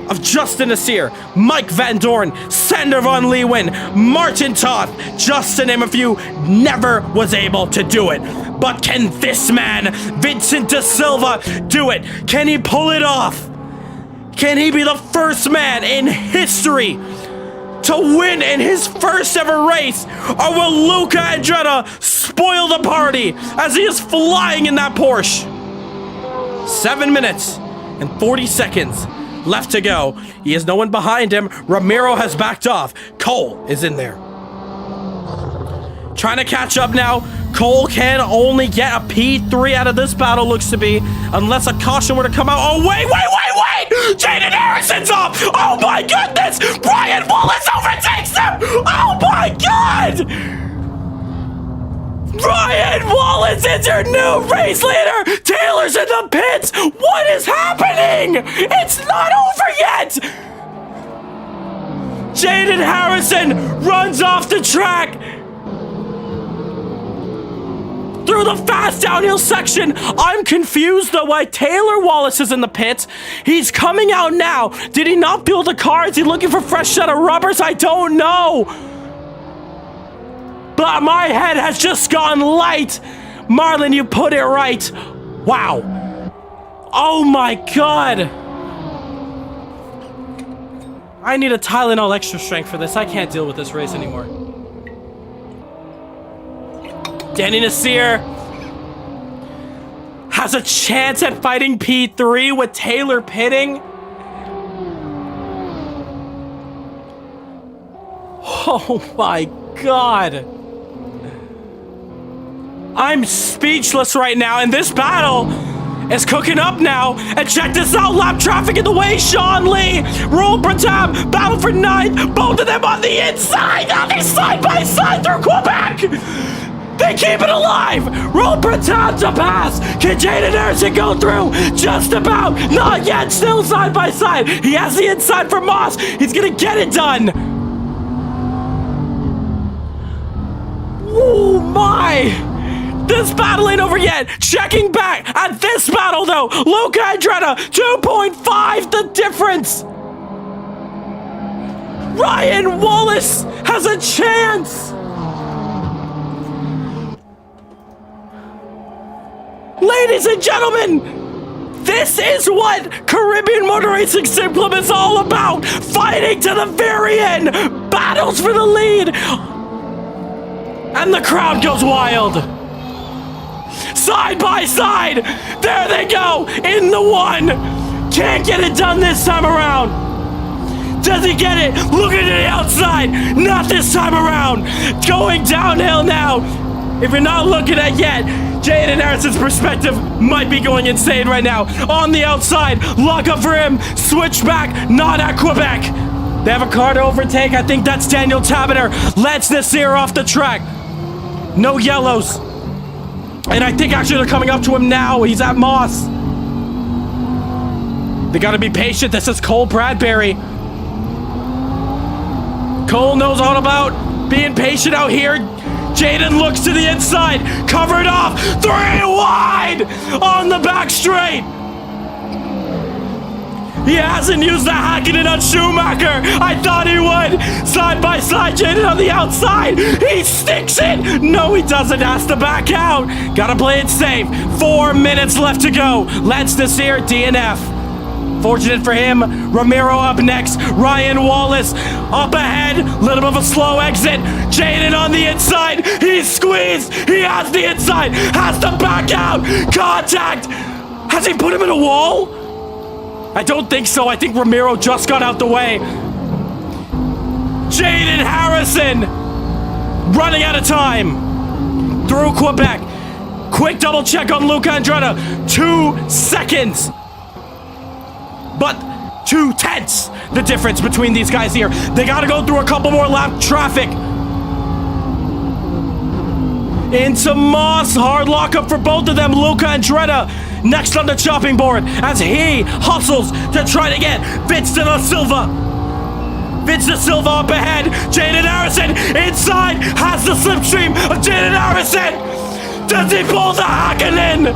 [SPEAKER 2] of Justin Nasir, Mike Van Dorn, Sander Van Leeuwen, Martin Toth, just to name a few, never was able to do it. But can this man, Vincent De Silva, do it? Can he pull it off? Can he be the first man in history to win in his first ever race? Or will Luca Andretti spoil the party as he is flying in that Porsche? 7 minutes and 40 seconds left to go. He has no one behind him. Ramiro has backed off. Cole is in there. Trying to catch up now. Cole can only get a P3 out of this battle, looks to be, unless a caution were to come out. Oh, wait! Jaden Harrison's off! Oh my goodness! Brian Wallace overtakes him! Oh my God! Brian Wallace is your new race leader! Taylor's in the pits! What is happening? It's not over yet! Jaden Harrison runs off the track through the fast downhill section. I'm confused though why Taylor Wallace is in the pits. He's coming out now. Did he not build a car? Is he looking for a fresh set of rubbers? I don't know. But my head has just gone light. Marlon, you put it right. Wow. Oh my God. I need a Tylenol extra strength for this. I can't deal with this race anymore. Danny Nasir has a chance at fighting P3 with Taylor pitting. Oh my God. I'm speechless right now, and this battle is cooking up now. And check this out, lap traffic in the way. Sean Lee, Roel Pratap, battle for ninth. Both of them on the inside. Now they're side by side through Quebec. They keep it alive! Roel Pratap to pass! Can Jaden Harrison go through? Just about! Not yet! Still side by side! He has the inside for Moss! He's gonna get it done! Oh my! This battle ain't over yet. Checking back at this battle, though. Luca Andretta, 2.5 the difference. Ryan Wallace has a chance. Ladies and gentlemen, this is what Caribbean Motor Racing Sim Club is all about. Fighting to the very end. Battles for the lead. And the crowd goes wild. Side by side. There they go. In the one. Can't get it done this time around. Does he get it? Looking to the outside. Not this time around. Going downhill now. If you're not looking at yet, Jaden Harrison's perspective might be going insane right now. On the outside, lock up for him. Switch back, not at Quebec. They have a car to overtake. I think that's Daniel Tabiner. Lance Nasir off the track. No yellows. And I think actually they're coming up to him now. He's at Moss. They gotta be patient. This is Cole Bradbury. Cole knows all about being patient out here. Jaden looks to the inside, covered off, 3 wide on the back straight. He hasn't used the Hakkinen on Schumacher. I thought he would. Side by side, Jaden on the outside. He sticks it. No, he doesn't. Has to back out. Gotta play it safe. 4 minutes left to go. Lance Nasir, DNF. Fortunate for him, Ramiro up next. Ryan Wallace up ahead. Little bit of a slow exit. Jaden on the inside. He's squeezed. He has the inside. Has to back out. Contact. Has he put him in a wall? I don't think so. I think Ramiro just got out the way. Jaden Harrison running out of time through Quebec. Quick double check on Luca Andretta. 2 seconds. But 2/10 the difference between these guys here. They gotta go through a couple more lap traffic. Into Moss, hard lockup for both of them. Luca Andretta next on the chopping board as he hustles to try to get Vince de Silva. Vince de Silva up ahead. Jaden Harrison inside, has the slipstream of Jaden Harrison. Does he pull the Hakkinen?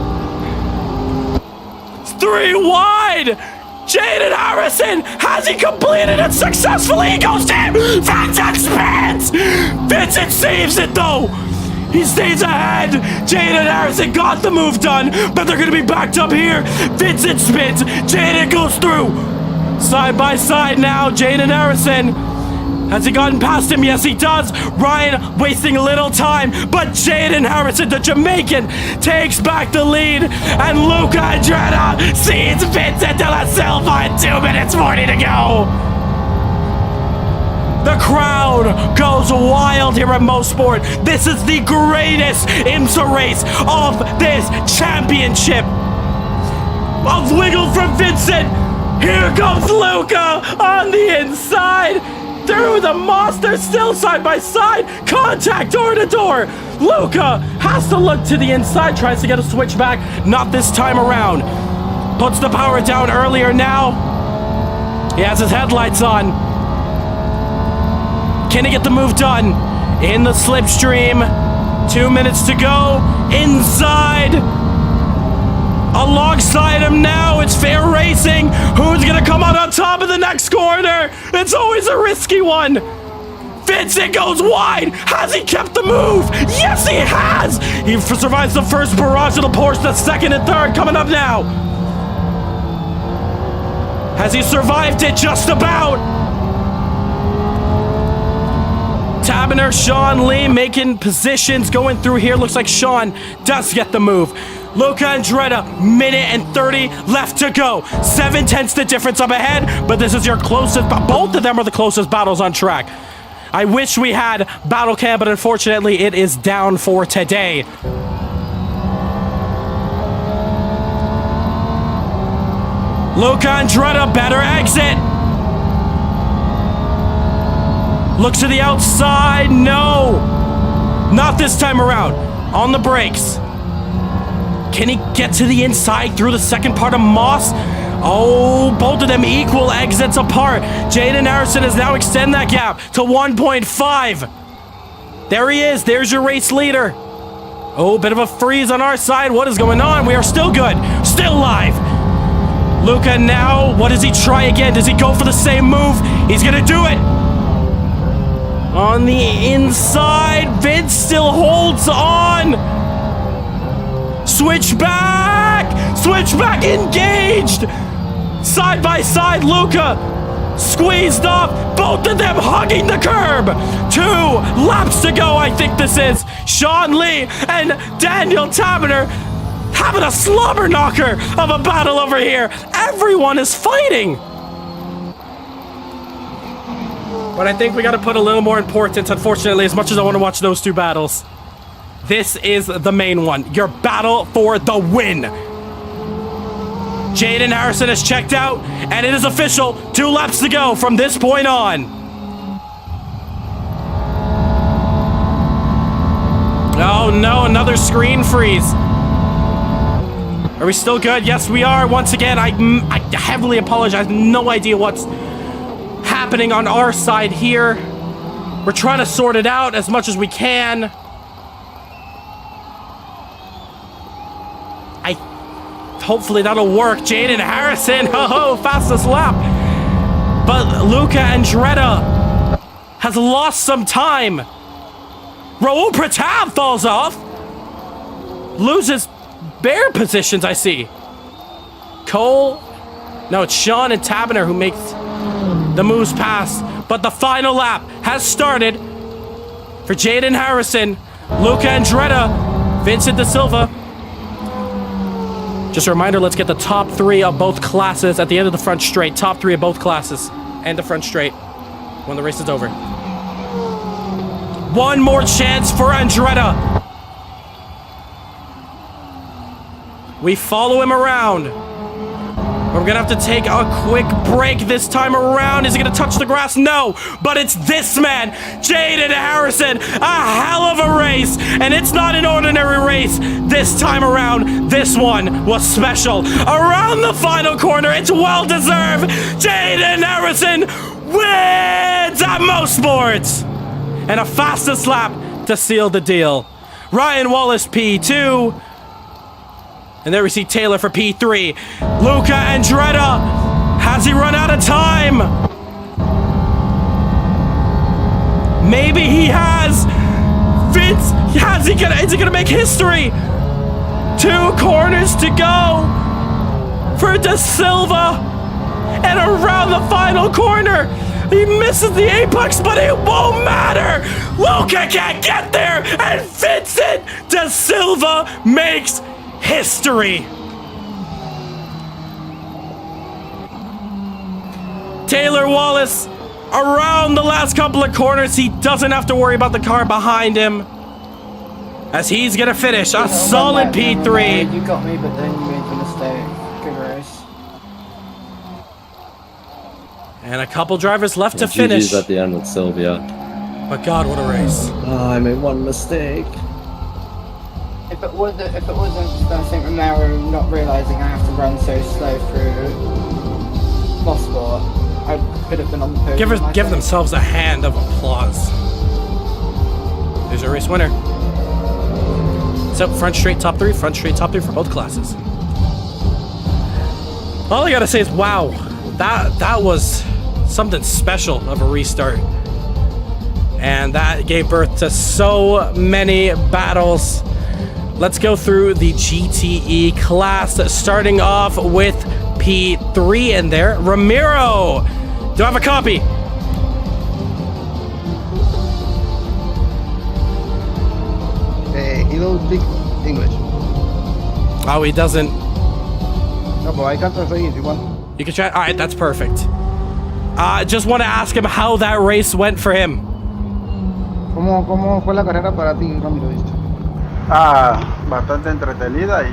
[SPEAKER 2] It's 3 wide. Jaden Harrison, has he completed it successfully? He goes down. Vincent spins. Vincent saves it though. He stays ahead. Jaden Harrison got the move done, but they're gonna be backed up here. Vincent spins. Jaden goes through. Side by side now. Jaden Harrison. Has he gotten past him? Yes, he does. Ryan wasting a little time, but Jaden Harrison, the Jamaican, takes back the lead, and Luca Andretta sees Vincent de la Silva in 2 minutes 40 to go. The crowd goes wild here at MOSPORT. This is the greatest IMSA race of this championship. A wiggle from Vincent. Here comes Luca on the inside. Through the Moss, they're still side by side. Contact door to door. Luca has to look to the inside, tries to get a switch back. Not this time around. Puts the power down earlier now. He has his headlights on. Can he get the move done? In the slipstream. 2 minutes to go. Inside. Alongside him now, it's fair racing. Who's gonna come out on top of the next corner? It's always a risky one. Vincent goes wide. Has he kept the move? Yes, he has. He survives the first barrage of the Porsche, the second and third coming up now. Has he survived it? Just about. Tabiner, Sean Lee making positions going through here. Looks like Sean does get the move. Luca Andretta, minute and 30 left to go. 7/10 the difference up ahead, but this is your closest, both of them are the closest battles on track. I wish we had battle cam, but unfortunately it is down for today. Luca Andretta, better exit. Looks to the outside, no. Not this time around. On the brakes. Can he get to the inside through the second part of Moss? Oh, both of them equal exits apart. Jaden Harrison has now extended that gap to 1.5. There he is. There's your race leader. Oh, bit of a freeze on our side. What is going on? We are still good. Still alive. Luca now, what does he try again? Does he go for the same move? He's gonna do it. On the inside, Vince still holds on. Switchback! Switchback engaged! Side by side, Luca squeezed off, both of them hugging the curb. 2 laps to go, I think this is. Sean Lee and Daniel Taberner having a slobber knocker of a battle over here. Everyone is fighting. But I think we got to put a little more importance, unfortunately, as much as I want to watch those 2 battles. This is the main one. Your battle for the win. Jaden Harrison has checked out, and it is official. 2 laps to go from this point on. Oh no, another screen freeze. Are we still good? Yes, we are. Once again, I heavily apologize. No idea what's happening on our side here. We're trying to sort it out as much as we can. Hopefully that'll work. Jaden Harrison, fastest lap. But Luca Andretta has lost some time. Raul Pratap falls off. Loses bare positions, I see. Cole. No, it's Sean and Taberner who makes the moves past. But the final lap has started for Jaden Harrison, Luca Andretta, Vincent Da Silva. Just a reminder, let's get the top 3 of both classes at the end of the front straight. Top 3 of both classes and the front straight when the race is over. One more chance for Andretta. We follow him around. We're gonna have to take a quick break this time around. Is he gonna touch the grass? No, but it's this man, Jaden Harrison. A hell of a race, and it's not an ordinary race this time around. This one was special. Around the final corner, it's well deserved. Jaden Harrison wins at MOSPORT, and a fastest lap to seal the deal. Ryan Wallace P2. And there we see Taylor for P3. Luca Andretta, has he run out of time? Maybe he has. Vince, is he gonna make history? 2 corners to go for Da Silva. And around the final corner, he misses the apex, but it won't matter. Luca can't get there, and Vincent Da Silva makes history. Taylor Wallace around the last couple of corners. He doesn't have to worry about the car behind him, as he's gonna finish a solid P3.
[SPEAKER 4] You got me, but then you made the mistake. Good race.
[SPEAKER 2] And a couple drivers left to
[SPEAKER 8] GG's
[SPEAKER 2] finish.
[SPEAKER 8] at the end with Sylvia.
[SPEAKER 2] But God, what a race.
[SPEAKER 8] Oh, I made one mistake.
[SPEAKER 4] If it wasn't, I think Romero not realizing I have to run so slow through MOSPORT, I could have been on the podium.
[SPEAKER 2] Give themselves a hand of applause. There's your race winner. So front straight top 3 for both classes. All I gotta say is, wow, that was something special of a restart, and that gave birth to so many battles. Let's go through the GTE class, starting off with P3 in there. Ramiro, do I have a copy?
[SPEAKER 3] He don't speak English.
[SPEAKER 2] Oh, he doesn't.
[SPEAKER 3] No, but I can translate if you want.
[SPEAKER 2] You can try. All right, that's perfect. Just want to ask him how that race went for him.
[SPEAKER 3] ¿Cómo fue la carrera para ti, Ramiro? Bastante entretenida y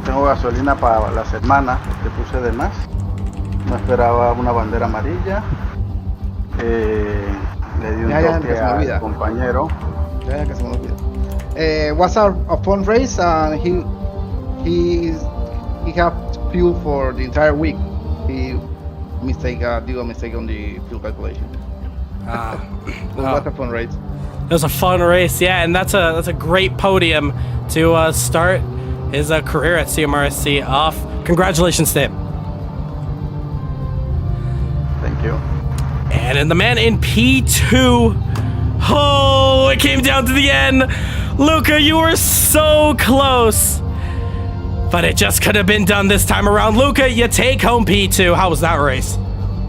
[SPEAKER 3] tengo gasolina para la semana que puse de más. No esperaba una bandera amarilla. Le di un toque al compañero. Ya que se me olvida. Was a fun race, and he had fuel for the entire week. He did a mistake on the fuel calculation. It was a fun race.
[SPEAKER 2] It was a fun race, yeah, and that's a great podium to start his career at CMRSC off. Congratulations to him.
[SPEAKER 3] Thank you.
[SPEAKER 2] And then the man in P2. Oh, it came down to the end. Luca, you were so close. But it just could have been done this time around. Luca, you take home P2. How was that race?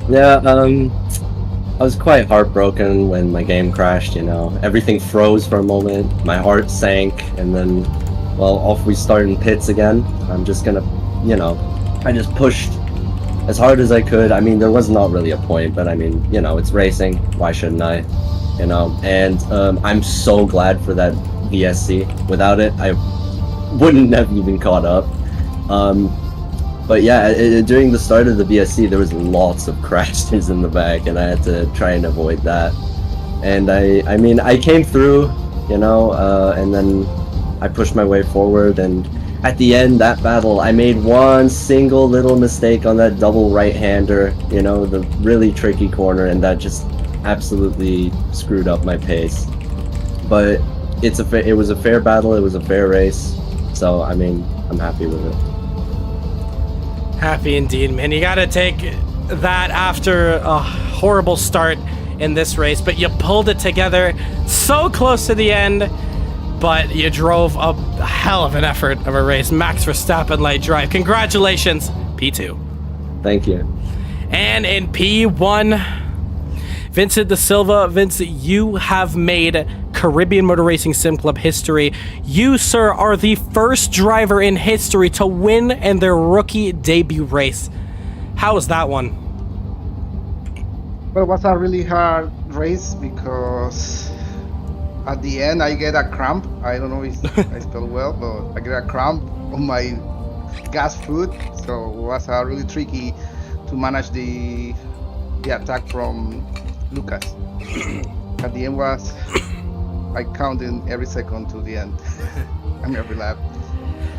[SPEAKER 8] Yeah, I was quite heartbroken when my game crashed, you know. Everything froze for a moment, my heart sank, and then, well, off we start in pits again. I'm just gonna, you know, I just pushed as hard as I could. I mean, there was not really a point, but I mean, you know, it's racing. Why shouldn't I? You know, and I'm so glad for that VSC. Without it, I wouldn't have even caught up. But yeah, during the start of the VSC, there was lots of crashes in the back, and I had to try and avoid that. And I mean, I came through, you know, and then I pushed my way forward, and at the end, that battle, I made one single little mistake on that double right-hander, you know, the really tricky corner, and that just absolutely screwed up my pace. But it was a fair battle, it was a fair race, so I mean, I'm happy with it.
[SPEAKER 2] Happy indeed, man. You gotta take that after a horrible start in this race, but you pulled it together so close to the end, but you drove a hell of an effort of a race. Max Verstappen light drive. Congratulations, P2.
[SPEAKER 8] Thank you.
[SPEAKER 2] And in P1, Vincent Da Silva. Vincent, you have made Caribbean Motor Racing Sim Club history. You, sir, are the first driver in history to win in their rookie debut race. How was that one?
[SPEAKER 3] Well, it was a really hard race because at the end I get a cramp. I don't know if I spell well, but I get a cramp on my gas foot. So it was really tricky to manage the attack from Lucas. At the end was I counted every second to the end. I mean, every lap.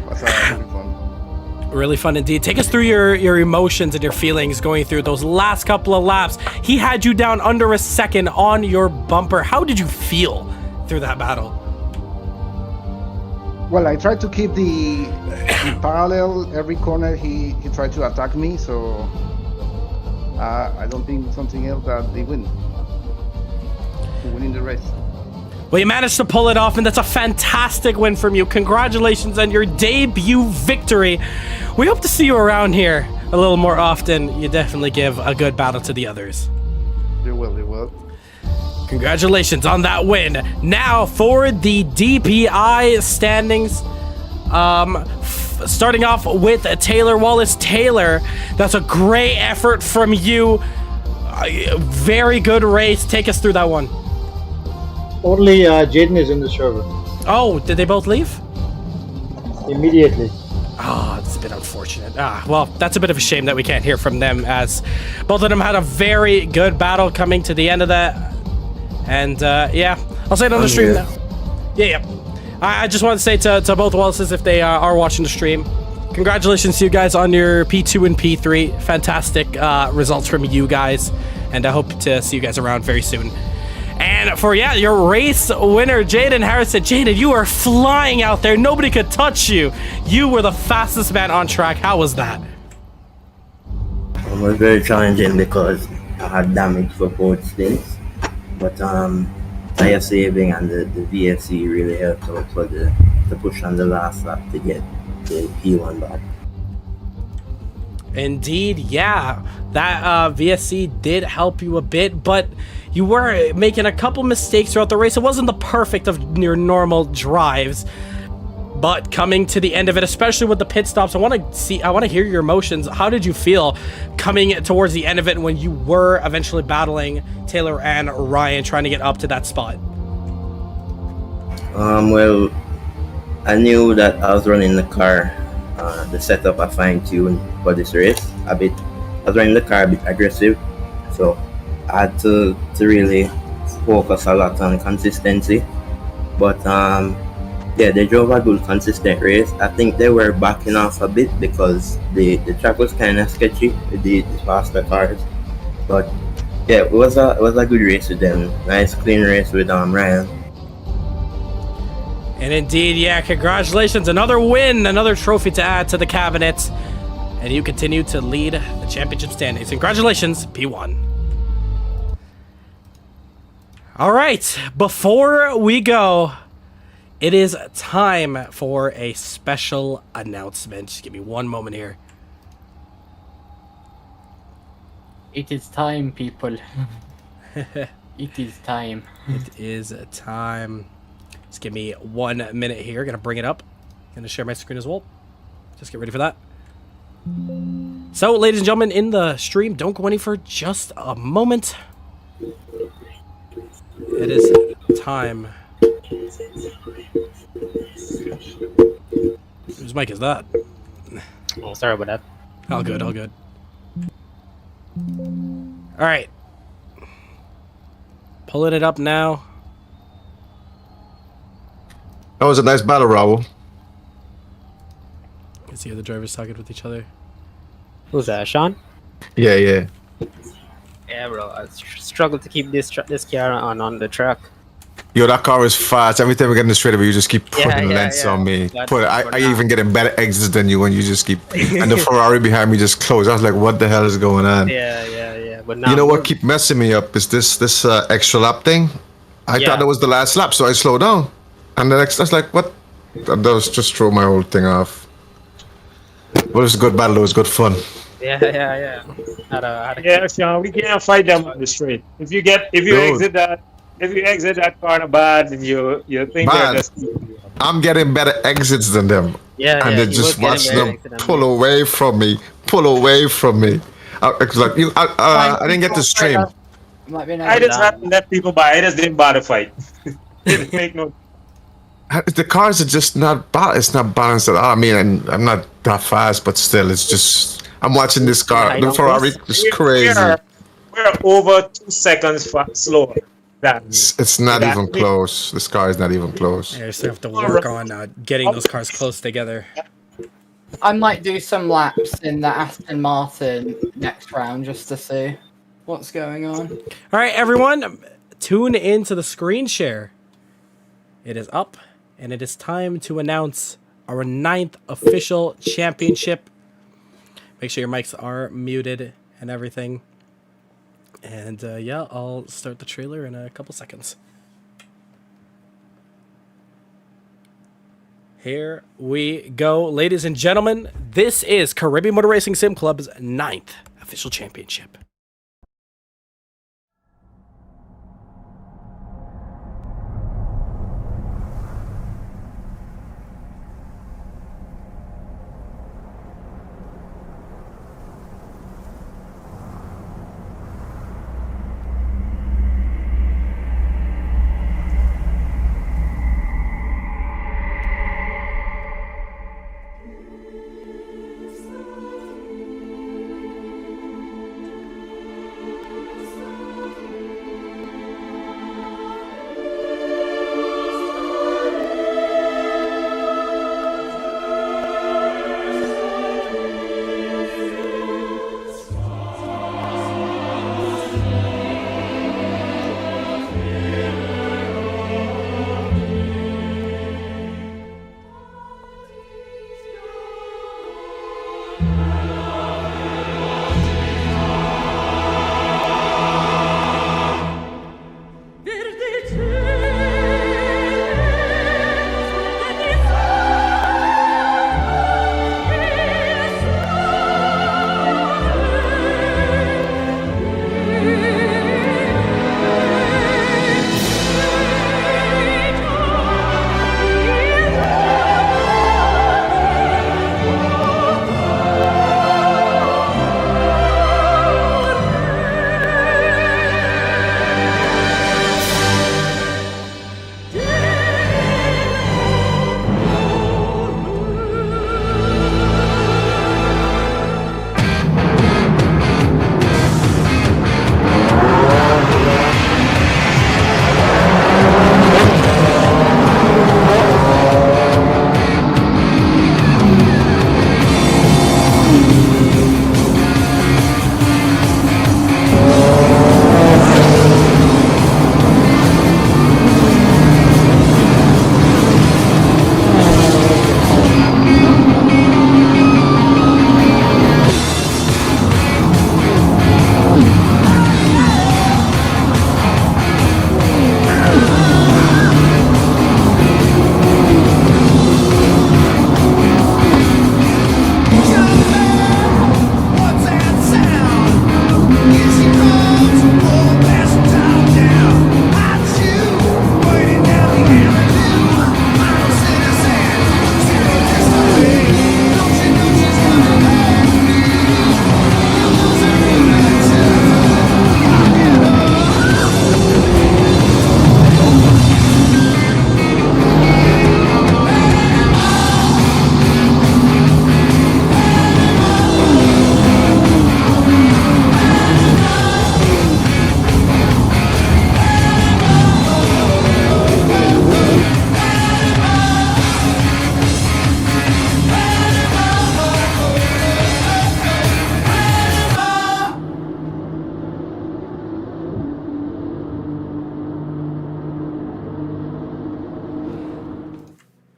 [SPEAKER 3] It was really fun.
[SPEAKER 2] Really fun indeed. Take us through your emotions and your feelings going through those last couple of laps. He had you down under a second on your bumper. How did you feel through that battle?
[SPEAKER 3] Well, I tried to keep the parallel. Every corner he tried to attack me, so I don't think something else that they win. Winning the race.
[SPEAKER 2] Well, you managed to pull it off, and that's a fantastic win from you. Congratulations on your debut victory. We hope to see you around here a little more often. You definitely give a good battle to the others.
[SPEAKER 3] They will.
[SPEAKER 2] Congratulations on that win. Now for the DPI standings. Starting off with Taylor Wallace. Taylor, that's a great effort from you. Very good race. Take us through that one.
[SPEAKER 11] Only Jaden is in the server.
[SPEAKER 2] Oh, did they both leave?
[SPEAKER 11] Immediately.
[SPEAKER 2] Oh, it's a bit unfortunate. Well, that's a bit of a shame that we can't hear from them, as both of them had a very good battle coming to the end of that. And yeah, I'll say it on the stream now. Yeah. I just want to say to both Wallaces, if they are watching the stream, congratulations to you guys on your P2 and P3. Fantastic results from you guys, and I hope to see you guys around very soon. And for, your race winner, Jaden Harrison. Jaden, you are flying out there. Nobody could touch you. You were the fastest man on track. How was that?
[SPEAKER 6] It was very challenging because I had damage for both stints. But tire saving and the VSC really helped out for the push on the last lap to get the P1 back.
[SPEAKER 2] Indeed, yeah. That VSC did help you a bit, but you were making a couple mistakes throughout the race. It wasn't the perfect of your normal drives, but coming to the end of it, especially with the pit stops, I want to hear your emotions. How did you feel coming towards the end of it when you were eventually battling Taylor and Ryan trying to get up to that spot?
[SPEAKER 6] Well, I knew that I was running the car, the setup I fine-tuned for this race a bit. I was running the car a bit aggressive, so I had to really focus a lot on consistency. But yeah, they drove a good consistent race. I think they were backing off a bit because the track was kind of sketchy with the faster cars. But yeah, it was a good race with them. Nice clean race with Ryan.
[SPEAKER 2] And indeed, yeah, congratulations. Another win, another trophy to add to the cabinet. And you continue to lead the championship standings. Congratulations, P1. All right, before we go, it is time for a special announcement. Just give me one moment here.
[SPEAKER 4] It is time, people. It is time.
[SPEAKER 2] It is time. Just give me 1 minute here. Gonna bring it up. Gonna share my screen as well. Just get ready for that. So, ladies and gentlemen, in the stream, don't go any for just a moment. It is time. Whose mic is that?
[SPEAKER 9] Oh, sorry about that.
[SPEAKER 2] All good, all good. All right. Pulling it up now.
[SPEAKER 13] That was a nice battle, Raul.
[SPEAKER 2] You can see the drivers talking with each other.
[SPEAKER 9] Who's that, Sean?
[SPEAKER 13] Yeah, yeah.
[SPEAKER 9] Yeah, bro. I struggle to keep this car on the track.
[SPEAKER 13] Yo, that car is fast. Every time we get in the straightaway, you just keep putting lengths on me. I even get in better exits than you when you just keep... And the Ferrari behind me just closed. I was like, what the hell is going on?
[SPEAKER 9] Yeah. But now
[SPEAKER 13] You know what keep messing me up is this extra lap thing. I thought that was the last lap, so I slowed down. And the next, I was like, what? That was just throw my whole thing off. But it was a good battle. It was good fun.
[SPEAKER 9] Yeah.
[SPEAKER 10] Yeah, Sean, we can't fight them on the straight. If you exit that corner bad, then you think
[SPEAKER 13] Man,
[SPEAKER 10] they're just...
[SPEAKER 13] I'm getting better exits than them.
[SPEAKER 9] Yeah,
[SPEAKER 13] and
[SPEAKER 9] yeah,
[SPEAKER 13] they
[SPEAKER 9] he
[SPEAKER 13] just
[SPEAKER 9] was getting
[SPEAKER 13] watching
[SPEAKER 9] better
[SPEAKER 13] them
[SPEAKER 9] exit than
[SPEAKER 13] pull away from me. It's like I didn't get to stream.
[SPEAKER 10] I just had to let people by. I just didn't bother fight. Didn't make no...
[SPEAKER 13] The cars are just not it's not balanced at all. I mean, I'm not that fast, but still, it's just I'm watching this car. The Ferrari is crazy.
[SPEAKER 10] We're over 2 seconds slower.
[SPEAKER 13] It's not even close. This car is not even close.
[SPEAKER 2] Yeah, you still have to work on getting those cars close together.
[SPEAKER 4] I might do some laps in the Aston Martin next round just to see what's going on.
[SPEAKER 2] All right, everyone, tune into the screen share. It is up, and it is time to announce our 9th official championship. Make sure your mics are muted and everything. And yeah, I'll start the trailer in a couple seconds. Here we go, ladies and gentlemen. This is Caribbean Motor Racing Sim Club's 9th official championship.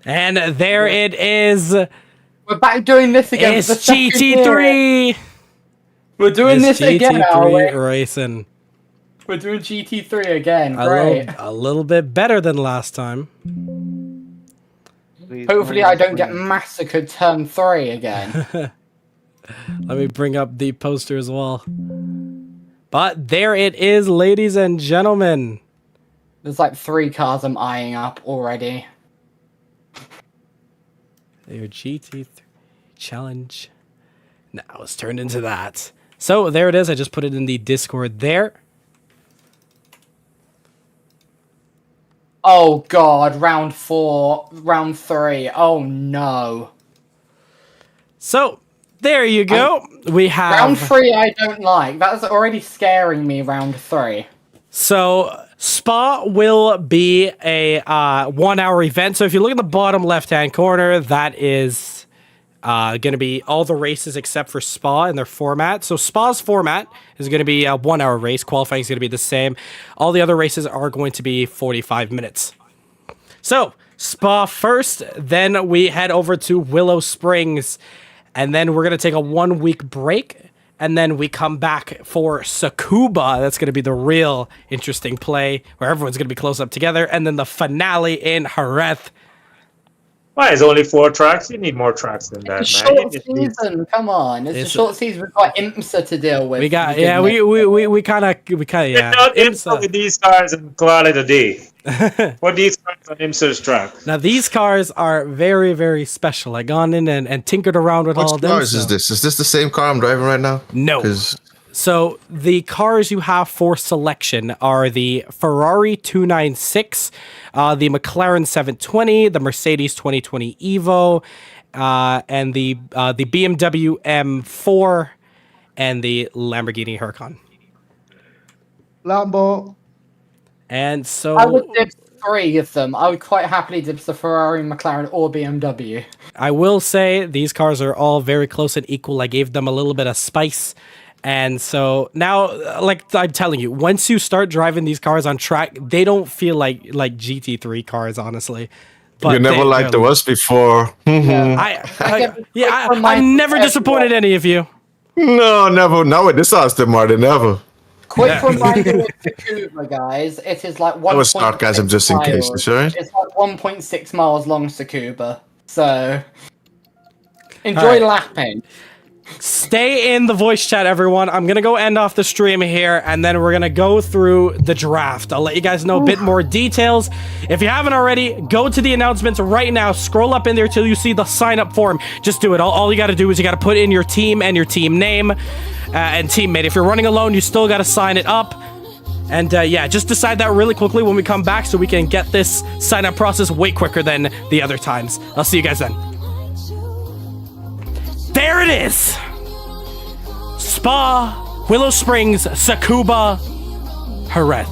[SPEAKER 2] And there it is.
[SPEAKER 4] We're back doing this again.
[SPEAKER 2] It's
[SPEAKER 4] for the second
[SPEAKER 2] GT3.
[SPEAKER 4] year. We're doing this again, are we?
[SPEAKER 2] GT3 racing.
[SPEAKER 4] We're doing GT3 again.
[SPEAKER 2] A
[SPEAKER 4] Great.
[SPEAKER 2] little bit better than last time.
[SPEAKER 4] Hopefully I don't get massacred turn 3 again.
[SPEAKER 2] Let me bring up the poster as well. But there it is, ladies and gentlemen.
[SPEAKER 4] There's like 3 cars I'm eyeing up already.
[SPEAKER 2] Your GT3 challenge now it's turned into that. So there it is. I just put it in the Discord there.
[SPEAKER 4] Oh god, round 4, round 3. Oh no.
[SPEAKER 2] So there you go. We have
[SPEAKER 4] round 3 I don't like. That's already scaring me, round 3.
[SPEAKER 2] So Spa will be a 1 hour event. So if you look at the bottom left-hand corner, that is going to be all the races except for Spa and their format. So Spa's format is going to be a 1 hour race. Qualifying is going to be the same. All the other races are going to be 45 minutes. So Spa first, then we head over to Willow Springs, and then we're going to take a 1 week break. And then we come back for Tsukuba. That's going to be the real interesting play where everyone's going to be close up together. And then the finale in Jerez.
[SPEAKER 10] Why? It's only 4 tracks. You need more tracks than that,
[SPEAKER 4] It's a
[SPEAKER 10] man.
[SPEAKER 4] short season. Come on, it's a short season. We've got IMSA to deal with.
[SPEAKER 2] We got we kind of yeah.
[SPEAKER 10] Not IMSA with these cars and call it a day. What these cars on IMSA's track?
[SPEAKER 2] Now these cars are very, very special. I gone in and tinkered around with all
[SPEAKER 13] What
[SPEAKER 2] them.
[SPEAKER 13] cars is this? Is this the same car I'm driving right now?
[SPEAKER 2] No.
[SPEAKER 13] 'Cause
[SPEAKER 2] So the cars you have for selection are the Ferrari 296, the McLaren 720, the Mercedes 2020 Evo, and the BMW M4, and the Lamborghini Huracan.
[SPEAKER 3] Lambo.
[SPEAKER 2] And so
[SPEAKER 4] I would dibs 3 of them. I would quite happily dibs the Ferrari, McLaren, or BMW.
[SPEAKER 2] I will say these cars are all very close and equal. I gave them a little bit of spice. And so now, like I'm telling you, once you start driving these cars on track, they don't feel like GT3 cars, honestly. But
[SPEAKER 13] you never liked us before.
[SPEAKER 2] I'm never disappointed any of you.
[SPEAKER 13] No, never. No, this Aston Martin, never.
[SPEAKER 4] Quick reminder of Tsukuba, guys. It is like 1.
[SPEAKER 13] That was sarcasm, just in case. You sure?
[SPEAKER 4] It's like 1.6 miles long, Tsukuba. So enjoy
[SPEAKER 2] All right.
[SPEAKER 4] lapping.
[SPEAKER 2] Stay in the voice chat, everyone. I'm going to go end off the stream here, and then we're going to go through the draft. I'll let you guys know a bit more details. If you haven't already, go to the announcements right now. Scroll up in there till you see the sign-up form. Just do it. All you got to do is you got to put in your team and your team name and teammate. If you're running alone, you still got to sign it up. And yeah, just decide that really quickly when we come back so we can get this sign-up process way quicker than the other times. I'll see you guys then. There it is! Spa, Willow Springs, Tsukuba, Jerez.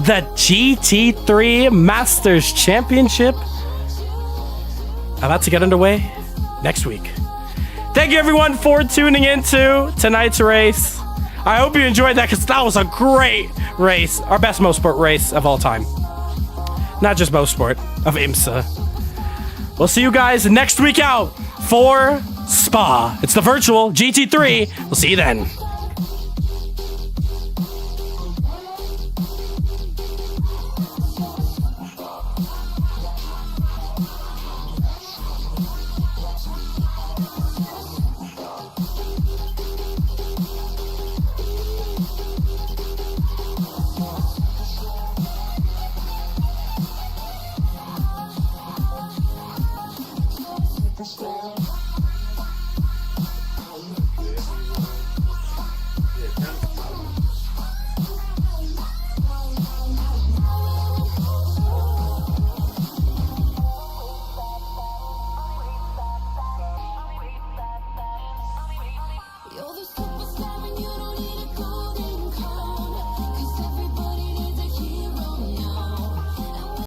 [SPEAKER 2] The GT3 Masters Championship about to get underway next week. Thank you everyone for tuning into tonight's race. I hope you enjoyed that because that was a great race. Our best MOSPORT race of all time. Not just MOSPORT, of IMSA. We'll see you guys next week out for Spa. It's the virtual GT3. We'll see you then.